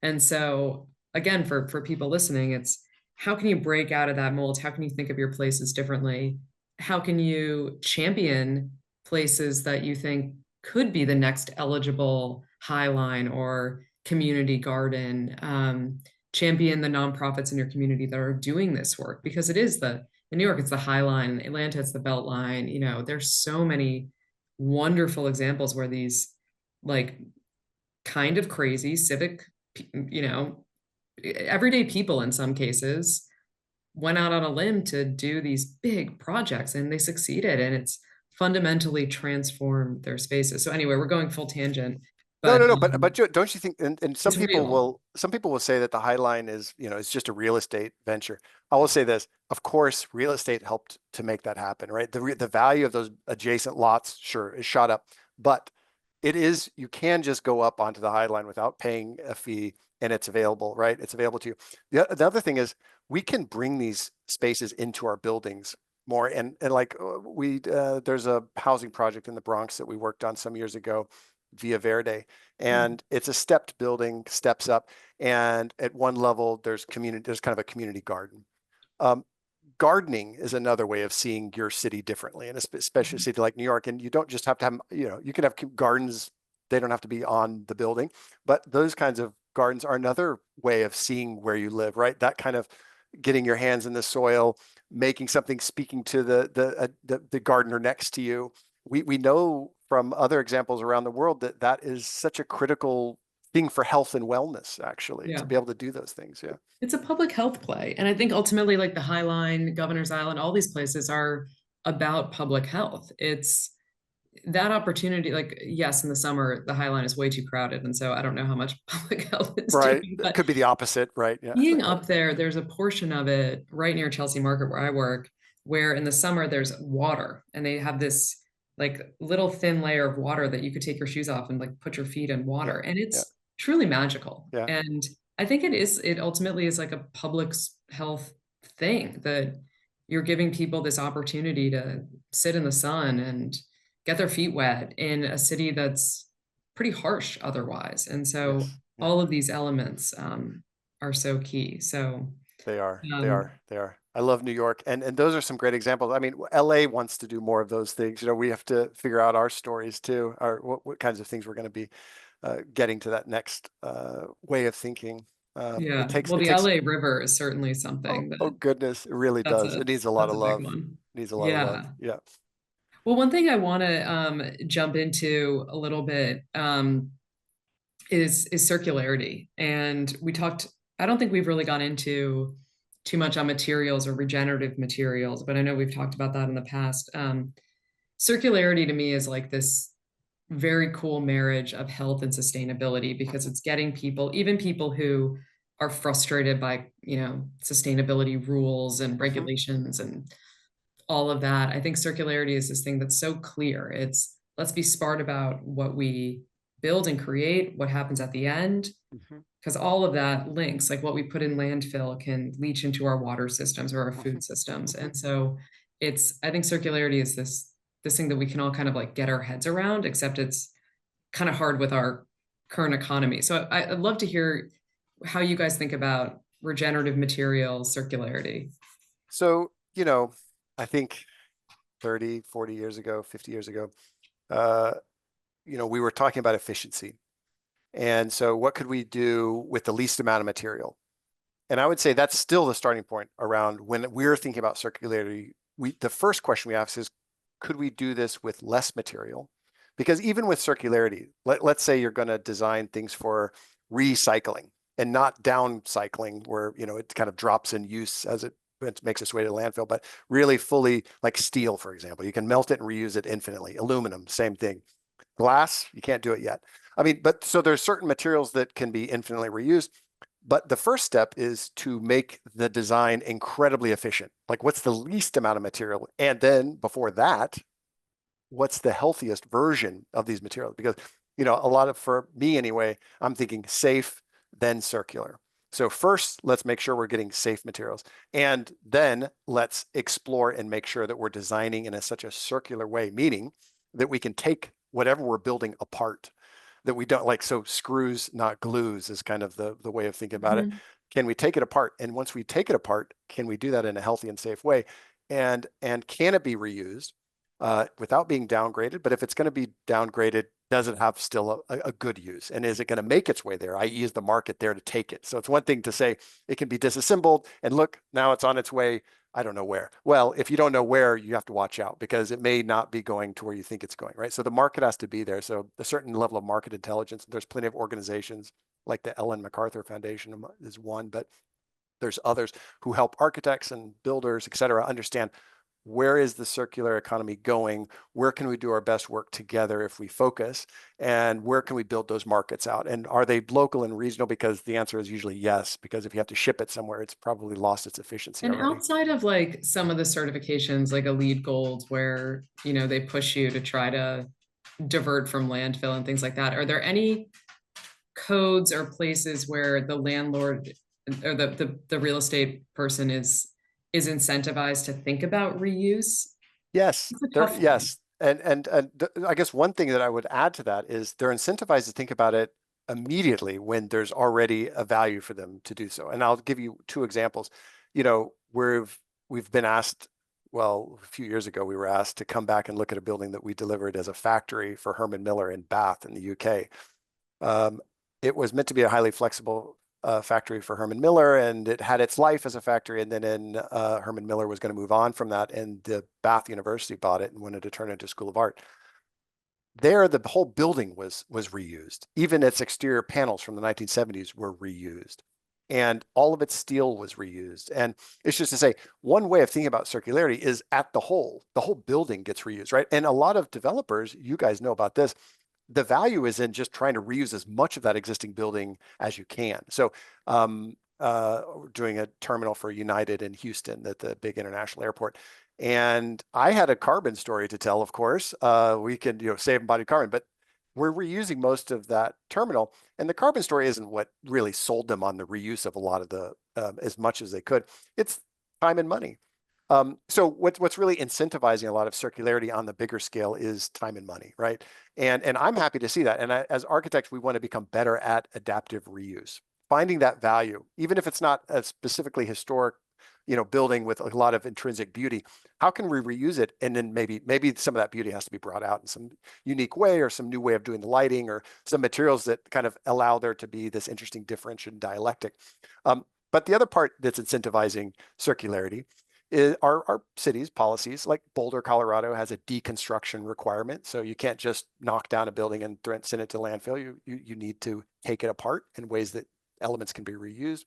And so again, for people listening, it's how can you break out of that mold? How can you think of your places differently? How can you champion places that you think could be the next eligible High Line or community garden? Champion the nonprofits in your community that are doing this work, because it is in New York, it's the High Line, in Atlanta, it's the Belt Line. There's so many wonderful examples where these like kind of crazy civic, you know, everyday people in some cases went out on a limb to do these big projects, and they succeeded, and it's fundamentally transformed their spaces. So anyway, we're going full tangent, no, but no, no, but don't you think? And it's real. some people will say that the High Line is, is just a real estate venture. I will say this: of course, real estate helped to make that happen, right? The value of those adjacent lots, sure, is shot up, but you can just go up onto the High Line without paying a fee, and it's available, right? It's available to you. The other thing is we can bring these spaces into our buildings more, and like there's a housing project in the Bronx that we worked on some years ago, Via Verde, and it's a stepped building, steps up, and at one level there's kind of a community garden. Um, gardening is another way of seeing your city differently, and especially a city like New York. And you don't just have to have, you can have gardens. They don't have to be on the building, but those kinds of gardens are another way of seeing where you live, right? That kind of getting your hands in the soil, making something, speaking to the gardener next to you. We know from other examples around the world that that is such a critical thing for health and wellness, actually, to Yeah. be able to do those things. Yeah. It's a public health play. And I think ultimately, like the High Line, Governor's Island, all these places are about public health. It's that opportunity, like, yes, in the summer, the High Line is way too crowded. And so I don't know how much public health it's Right. doing, It but could be the opposite, right? Yeah. being up there, there's a portion of it right near Chelsea Market where I work, where in the summer there's water and they have this like little thin layer of water that you could take your shoes off and like put your feet in Yeah. water. And Yeah. it's truly magical. Yeah. And I think it ultimately is like a public health thing that you're giving people this opportunity to sit in the sun and get their feet wet in a city that's pretty harsh otherwise. And so Yes. Yeah. all of these elements, are so key. So, They are. They um, are. They are. I love New York, and those are some great examples. I mean, LA wants to do more of those things. We have to figure out our stories too, or what kinds of things we're going to be getting to that next way of thinking. It yeah. takes Well, it the takes. LA River is certainly Oh, something oh that goodness, it really that's does. a It needs a lot that's of a big love. one. It needs a lot of love. Yeah. Yeah. Well, one thing I want to jump into a little bit is circularity, and we talked. I don't think we've really gone into too much on materials or regenerative materials, but I know we've talked about that in the past. Circularity to me is like this very cool marriage of health and sustainability because Mhm. it's getting people, even people who are frustrated by, sustainability rules and Mhm. regulations and all of that. I think circularity is this thing that's so clear. It's let's be smart about what we build and create, what happens at the end, Mhm. because all of that links, like what we put in landfill can leach into our water systems or our Mhm. food systems. Mhm. And so I think circularity is this thing that we can all kind of like get our heads around, except it's kind of hard with our current economy. So I'd love to hear how you guys think about regenerative materials, circularity. So, I think 30, 40 years ago, 50 years ago, uh, we were talking about efficiency. And so what could we do with the least amount of material? And I would say that's still the starting point around when we're thinking about circularity. The first question we ask is, could we do this with less material? Because even with circularity, let's say you're going to design things for recycling and not downcycling where, it kind of drops in use as it makes its way to landfill, but really fully, like steel, for example. You can melt it and reuse it infinitely. Aluminum, same thing. Glass, you can't do it yet. I mean, but so there's certain materials that can be infinitely reused. But the first step is to make the design incredibly efficient. Like, what's the least amount of material? And then before that, what's the healthiest version of these materials? Because, a lot of, for me anyway, I'm thinking safe, then circular. So first, let's make sure we're getting safe materials. And then let's explore and make sure that we're designing in such a circular way, meaning that we can take whatever we're building apart, that we don't like, so screws, not glues is kind of the way of thinking about it. Mhm. Can we take it apart? And once we take it apart, can we do that in a healthy and safe way? And can it be reused without being downgraded? But if it's going to be downgraded, does it have still a good use? And is it going to make its way there, i.e. is the market there to take it? So it's one thing to say it can be disassembled and look, now it's on its way. I don't know where. Well, if you don't know where, you have to watch out because it may not be going to where you think it's going, right? So the market has to be there. So a certain level of market intelligence, there's plenty of organizations like the Ellen MacArthur Foundation is one, but there's others who help architects and builders, et cetera, understand where is the circular economy going? Where can we do our best work together if we focus? And where can we build those markets out? And are they local and regional? Because the answer is usually yes, because if you have to ship it somewhere, it's probably lost its efficiency And already. outside of like some of the certifications, like a LEED Gold, where they push you to try to divert from landfill and things like that, are there any codes or places where the landlord or the real estate person is incentivized to think about reuse? Yes, It's a there, tough one. yes. And I guess one thing that I would add to that is they're incentivized to think about it immediately when there's already a value for them to do so. And I'll give you two examples. We've we've been asked, well, a few years ago, we were asked to come back and look at a building that we delivered as a factory for Herman Miller in Bath in the UK. It was meant to be a highly flexible factory for Herman Miller, and it had its life as a factory. And then Herman Miller was going to move on from that, and the Bath University bought it and wanted to turn it into a School of Art. There, the whole building was reused. Even its exterior panels from the 1970s were reused. And all of its steel was reused. And it's just to say, one way of thinking about circularity is at the whole building gets reused, right? And a lot of developers, you guys know about this, the value is in just trying to reuse as much of that existing building as you can. So we're doing a terminal for United in Houston at the big international airport. And I had a carbon story to tell, of course. We can, save embodied carbon, but we're reusing most of that terminal. And the carbon story isn't what really sold them on the reuse of a lot of the, as much as they could. It's time and money. So what's really incentivizing a lot of circularity on the bigger scale is time and money, right? And I'm happy to see that. And as architects, we want to become better at adaptive reuse, finding that value, even if it's not a specifically historic, building with a lot of intrinsic beauty. How can we reuse it? And then maybe some of that beauty has to be brought out in some unique way, or some new way of doing the lighting, or some materials that kind of allow there to be this interesting differentiation dialectic. But the other part that's incentivizing circularity is our cities' policies. Like Boulder, Colorado has a deconstruction requirement. So you can't just knock down a building and send it to landfill. You need to take it apart in ways that elements can be reused.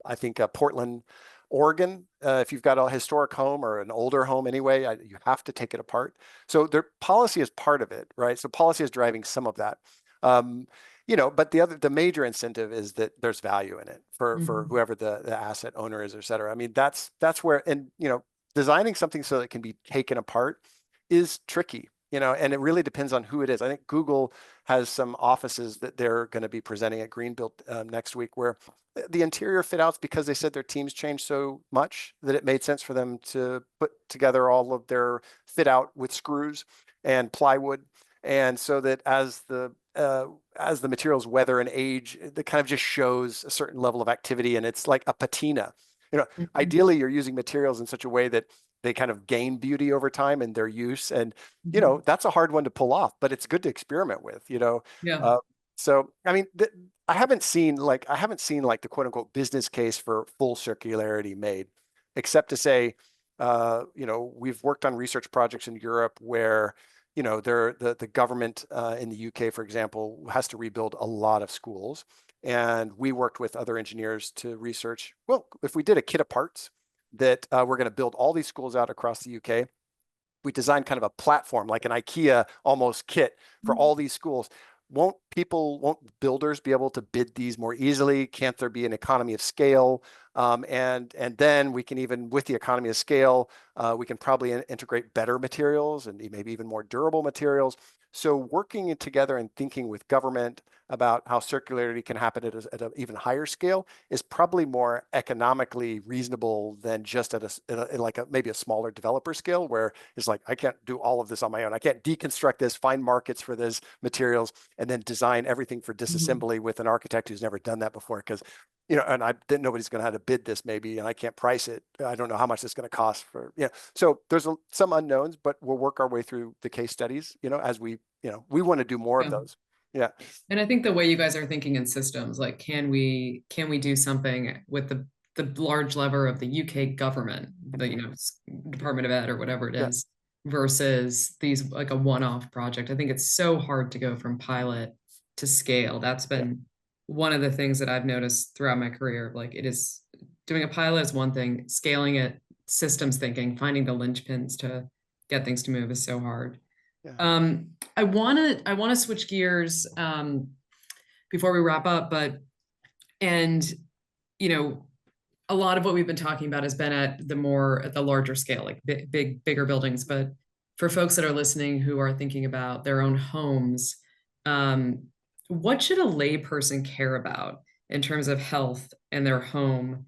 I think Portland, Oregon, if you've got a historic home or an older home anyway, you have to take it apart. So their policy is part of it, right? So policy is driving some of that. But the major incentive is that there's value in it for whoever the asset owner is, et cetera. I mean, that's where, and designing something so that it can be taken apart is tricky, and it really depends on who it is. I think Google has some offices that they're going to be presenting at Greenbuilt next week, where the interior fit outs, because they said their teams changed so much that it made sense for them to put together all of their fit out with screws and plywood. And so that as the materials weather and age, it kind of just shows a certain level of activity, and it's like a patina. Ideally, you're using materials in such a way that they kind of gain beauty over time in their use. And, that's a hard one to pull off, but it's good to experiment with, Yeah. So, I mean, I haven't seen like the quote unquote business case for full circularity made, except to say, we've worked on research projects in Europe where, the government in the UK, for example, has to rebuild a lot of schools. And we worked with other engineers to research, well, if we did a kit of parts that we're going to build all these schools out across the UK, we designed kind of a platform, like an IKEA almost kit for all these schools. Won't builders be able to bid these more easily? Can't there be an economy of scale? And then we can, even with the economy of scale, we can probably integrate better materials and maybe even more durable materials. So working together and thinking with government about how circularity can happen at an even higher scale is probably more economically reasonable than just at maybe a smaller developer scale, where it's like, I can't do all of this on my own. I can't deconstruct this, find markets for these materials, and then design everything for disassembly with an architect who's never done that before. Because nobody's going to have to bid this maybe, and I can't price it. I don't know how much it's going to cost for, So there's some unknowns, but we'll work our way through the case studies, as we want to do more of those. Yeah. And I think the way you guys are thinking in systems, like, can we do something with the large lever of the UK government, the Department of Ed or whatever it is, versus these, like, a one-off project? I think it's so hard to go from pilot to scale. That's been one of the things that I've noticed throughout my career. Like, it is, doing a pilot is one thing, scaling it, systems thinking, finding the linchpins to get things to move is so hard. I want to switch gears before we wrap up, but a lot of what we've been talking about has been at the larger scale, like bigger buildings. But for folks that are listening who are thinking about their own homes, what should a layperson care about in terms of health in their home,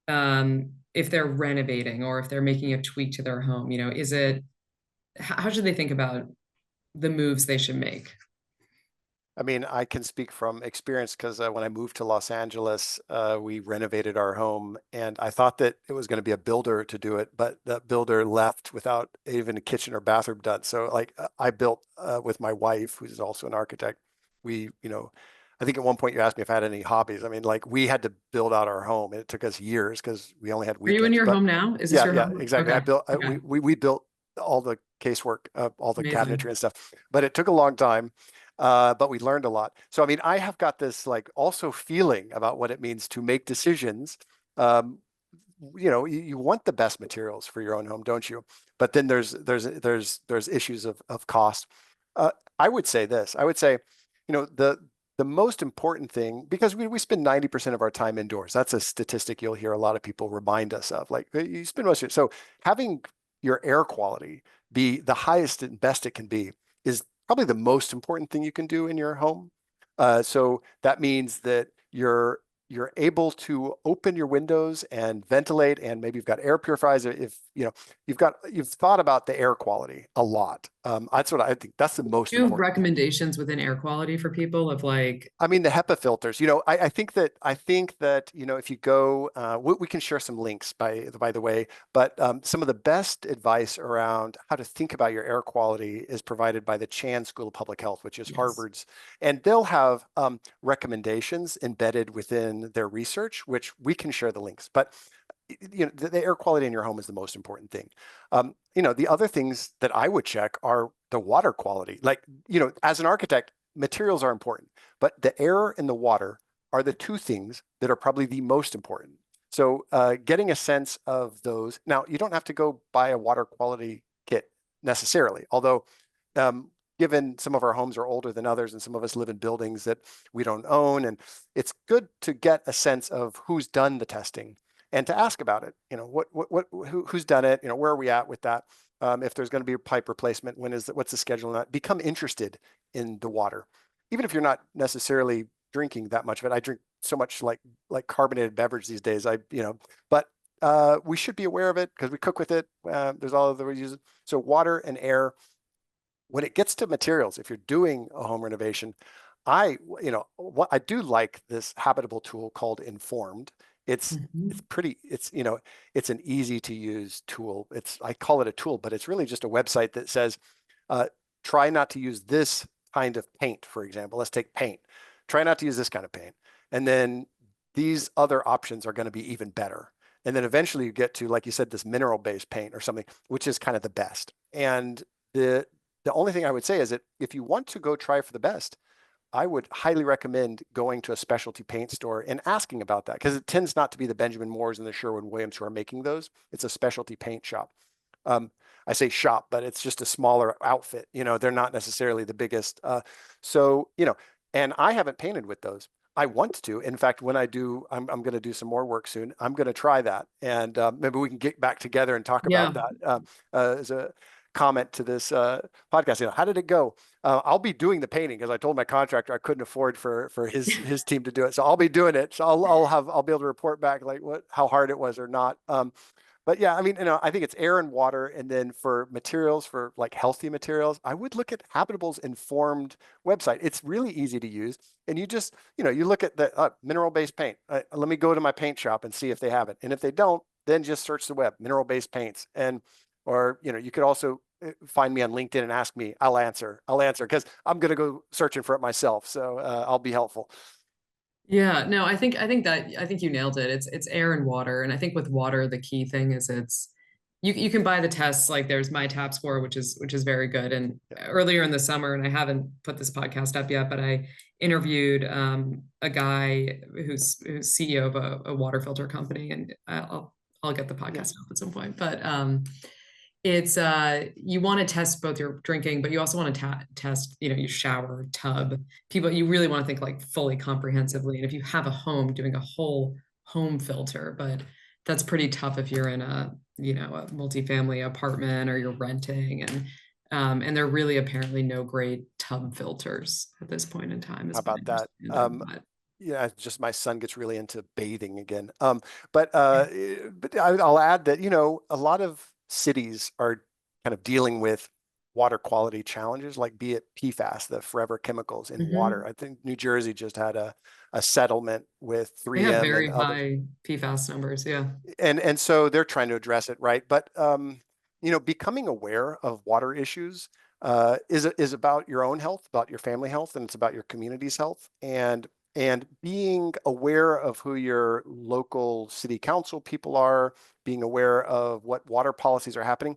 if they're renovating or if they're making a tweak to their home? How should they think about the moves they should make? I mean, I can speak from experience because when I moved to Los Angeles, we renovated our home, and I thought that it was going to be a builder to do it, but that builder left without even a kitchen or bathroom done. So, like, I built with my wife, who's also an architect. We, I think at one point you asked me if I had any hobbies. I mean, like, we had to build out our home, and it took us years because we only had Are you in weekends. your But home now? Is this yeah, your yeah, home? exactly. I Okay. built, Okay. we built all the casework, all the cabinetry Amazing. and stuff, but it took a long time. But we learned a lot. So, I mean, I have got this like also feeling about what it means to make decisions. Um, you want the best materials for your own home, don't you? But then there's issues of cost. Uh, I would say this. I would say, the most important thing, because we spend 90% of our time indoors. That's a statistic you'll hear a lot of people remind us of. Like, you spend most of it. So having your air quality be the highest and best it can be is probably the most important thing you can do in your home. So that means that you're able to open your windows and ventilate, and maybe you've got air purifiers. If you've thought about the air quality a lot. That's what I think. That's the most Do you have important thing. recommendations within air quality for people of like, I mean, the HEPA filters, I think that, if you go, we can share some links by the way, but some of the best advice around how to think about your air quality is provided by the Chan School of Public Health, which is yes. Harvard's, and they'll have recommendations embedded within their research, which we can share the links. But the air quality in your home is the most important thing. The other things that I would check are the water quality. Like, as an architect, materials are important, but the air and the water are the two things that are probably the most important. So getting a sense of those. Now, you don't have to go buy a water quality kit necessarily, although given some of our homes are older than others and some of us live in buildings that we don't own, and it's good to get a sense of who's done the testing and to ask about it. Who's done it? Where are we at with that? If there's going to be a pipe replacement, what's the schedule on that? Become interested in the water, even if you're not necessarily drinking that much of it. I drink so much like carbonated beverage these days. But we should be aware of it because we cook with it. There's all of the uses. So water and air. When it gets to materials, if you're doing a home renovation, what I do like this habitable tool called Informed. It's it's Mhm. pretty, it's an easy to use tool. I call it a tool, but it's really just a website that says, uh, try not to use this kind of paint, for example. Let's take paint. Try not to use this kind of paint. And then these other options are going to be even better. And then eventually you get to, like you said, this mineral-based paint or something, which is kind of the best. And the only thing I would say is that if you want to go try for the best, I would highly recommend going to a specialty paint store and asking about that, because it tends not to be the Benjamin Moores and the Sherwin-Williams who are making those. It's a specialty paint shop. Um, I say shop, but it's just a smaller outfit. They're not necessarily the biggest. And I haven't painted with those. I want to. In fact, when I do, I'm going to do some more work soon. I'm going to try that, and maybe we can get back together and talk about Yeah. that as a comment to this podcast. How did it go? I'll be doing the painting because I told my contractor I couldn't afford for his team to do it, so I'll be doing it. So I'll be able to report back like how hard it was or not. But yeah, I mean, I think it's air and water. And then for materials, for like healthy materials, I would look at Habitable's Informed website. It's really easy to use. And you just, you look at the mineral-based paint. Let me go to my paint shop and see if they have it. And if they don't, then just search the web, mineral-based paints. Or, you could also find me on LinkedIn and ask me. I'll answer because I'm going to go searching for it myself. So I'll be helpful. Yeah, no, I think you nailed it. It's air and water. And I think with water, the key thing is it's you can buy the tests, like there's my tap score, which is very good. And Yeah. earlier in the summer, and I haven't put this podcast up yet, but I interviewed a guy who's CEO of a water filter company, and I'll get the Yeah. podcast up at some point. But it's you want to test both your drinking, but you also want to test, your shower tub. People, you really want to think like fully comprehensively. And if you have a home, doing a whole home filter, but that's pretty tough if you're in a multifamily apartment or you're renting, and there are really apparently no great tub filters at this point in time, How is my about that? understanding. But Yeah, it's just my son gets really into bathing again. But I'll add that, a lot of cities are kind of dealing with water quality challenges, like be it PFAS, the forever chemicals in water. Hmm. I think New Jersey just had a settlement with They have 3M and very others. high PFAS numbers. Yeah. And so they're trying to address it, right? But becoming aware of water issues is about your own health, about your family health, and it's about your community's health. And being aware of who your local city council people are, being aware of what water policies are happening,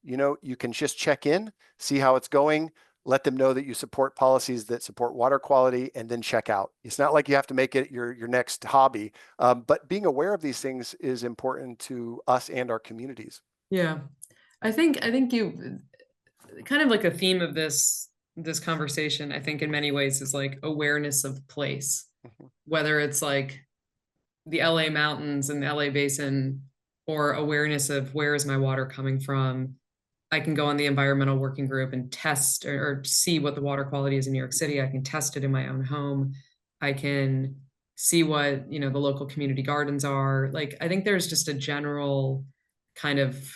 you can just check in, see how it's going, let them know that you support policies that support water quality, and then check out. It's not like you have to make it your next hobby, but being aware of these things is important to us and our communities. Yeah. I think you kind of like a theme of this conversation, I think in many ways is like awareness of place, Mhm. whether it's like the LA mountains and the LA basin or awareness of where is my water coming from. I can go on the environmental working group and test or see what the water quality is in New York City. I can test it in my own home. I can see what, the local community gardens are. Like, I think there's just a general kind of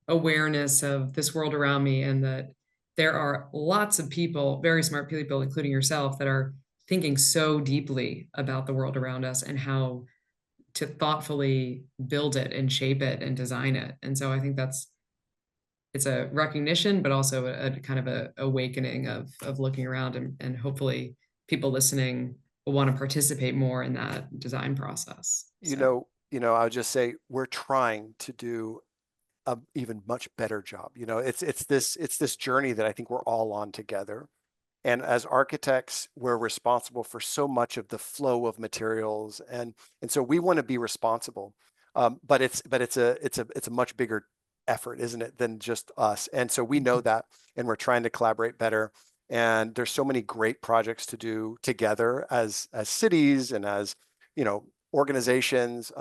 awareness of this world around me and that there are lots of people, very smart people, including yourself, that are thinking so deeply about the world around us and how to thoughtfully build it and shape it and design it. And so I think it's a recognition, but also a kind of a awakening of looking around and hopefully people listening will want to participate more in that design process. So I would just say we're trying to do a even much better job. It's this journey that I think we're all on together. And as architects, we're responsible for so much of the flow of materials, and so we want to be responsible. But it's a much bigger effort, isn't it, than just us? And so we know that, and we're trying to collaborate better. And there's so many great projects to do together as cities and as organizations.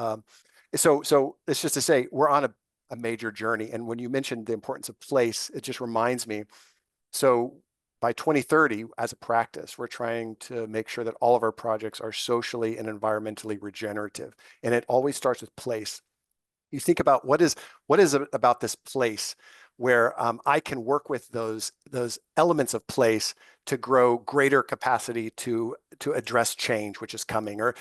So it's just to say we're on a major journey. And when you mentioned the importance of place, it just reminds me. So by 2030, as a practice, we're trying to make sure that all of our projects are socially and environmentally regenerative. And it always starts with place. You think about what is it about this place where I can work with those elements of place to grow greater capacity to address change, which is coming, or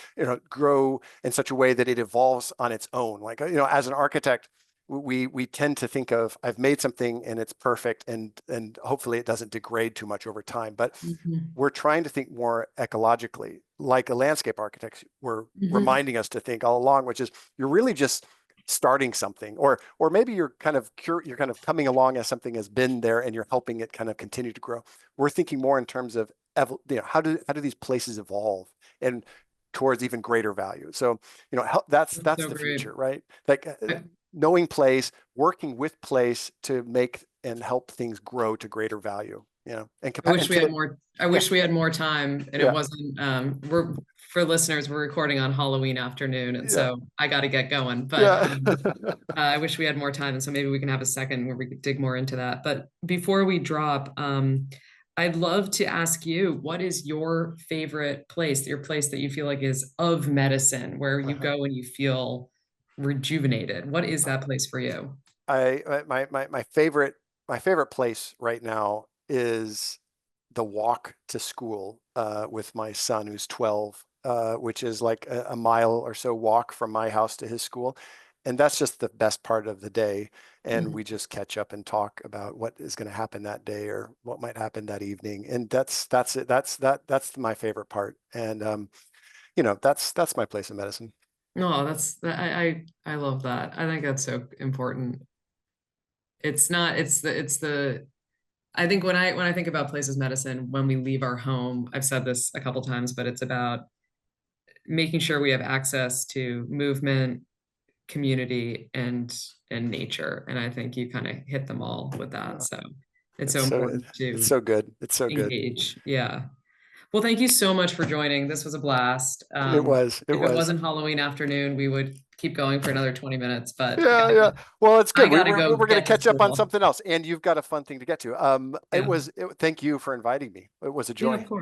grow in such a way that it evolves on its own. Like as an architect, we tend to think of I've made something and it's perfect, and hopefully it doesn't degrade too much over time. But mhm, we're trying to think more ecologically, like a landscape architect were mhm, reminding us to think all along, which is you're really just starting something, or maybe you're kind of coming along as something has been there and you're helping it kind of continue to grow. We're thinking more in terms of how do these places evolve and towards even greater value. So that's that's so the great. future, right? Like I, knowing place, working with place to make and help things grow to greater value, and I wish and we had to more. I yeah, wish we had more time, and it yeah, wasn't. We're for listeners. We're recording on Halloween afternoon, and yeah, so I got to get going. But yeah. I wish we had more time, and so maybe we can have a second where we could dig more into that. But before we drop, I'd love to ask you, what is your favorite place? Your place that you feel like is of medicine, where you Uh-huh. go and you feel rejuvenated. What is that place for you? My favorite place right now is the walk to school with my son who's 12, which is like a mile or so walk from my house to his school. And that's just the best part of the day. And we Mhm. just catch up and talk about what is going to happen that day or what might happen that evening. And that's it. That's my favorite part. And that's my place in medicine. No, I love that. I think that's so important. It's not, it's the I think when I think about places medicine, when we leave our home, I've said this a couple times, but it's about making sure we have access to movement, community, and nature. And I think you kind of hit them all with that. Uh, So it's so it's so important it's to so good. It's so good. engage. Yeah. Well, thank you so much for joining. This was a blast. It was. It If it was. wasn't Halloween afternoon, we would keep going for another 20 minutes, but Yeah, yeah. Well, it's I good. gotta go We're going to get to catch up on school. something else, and you've got a fun thing to get to. Yeah. Thank you for inviting me. It was a Yeah, of joy. course.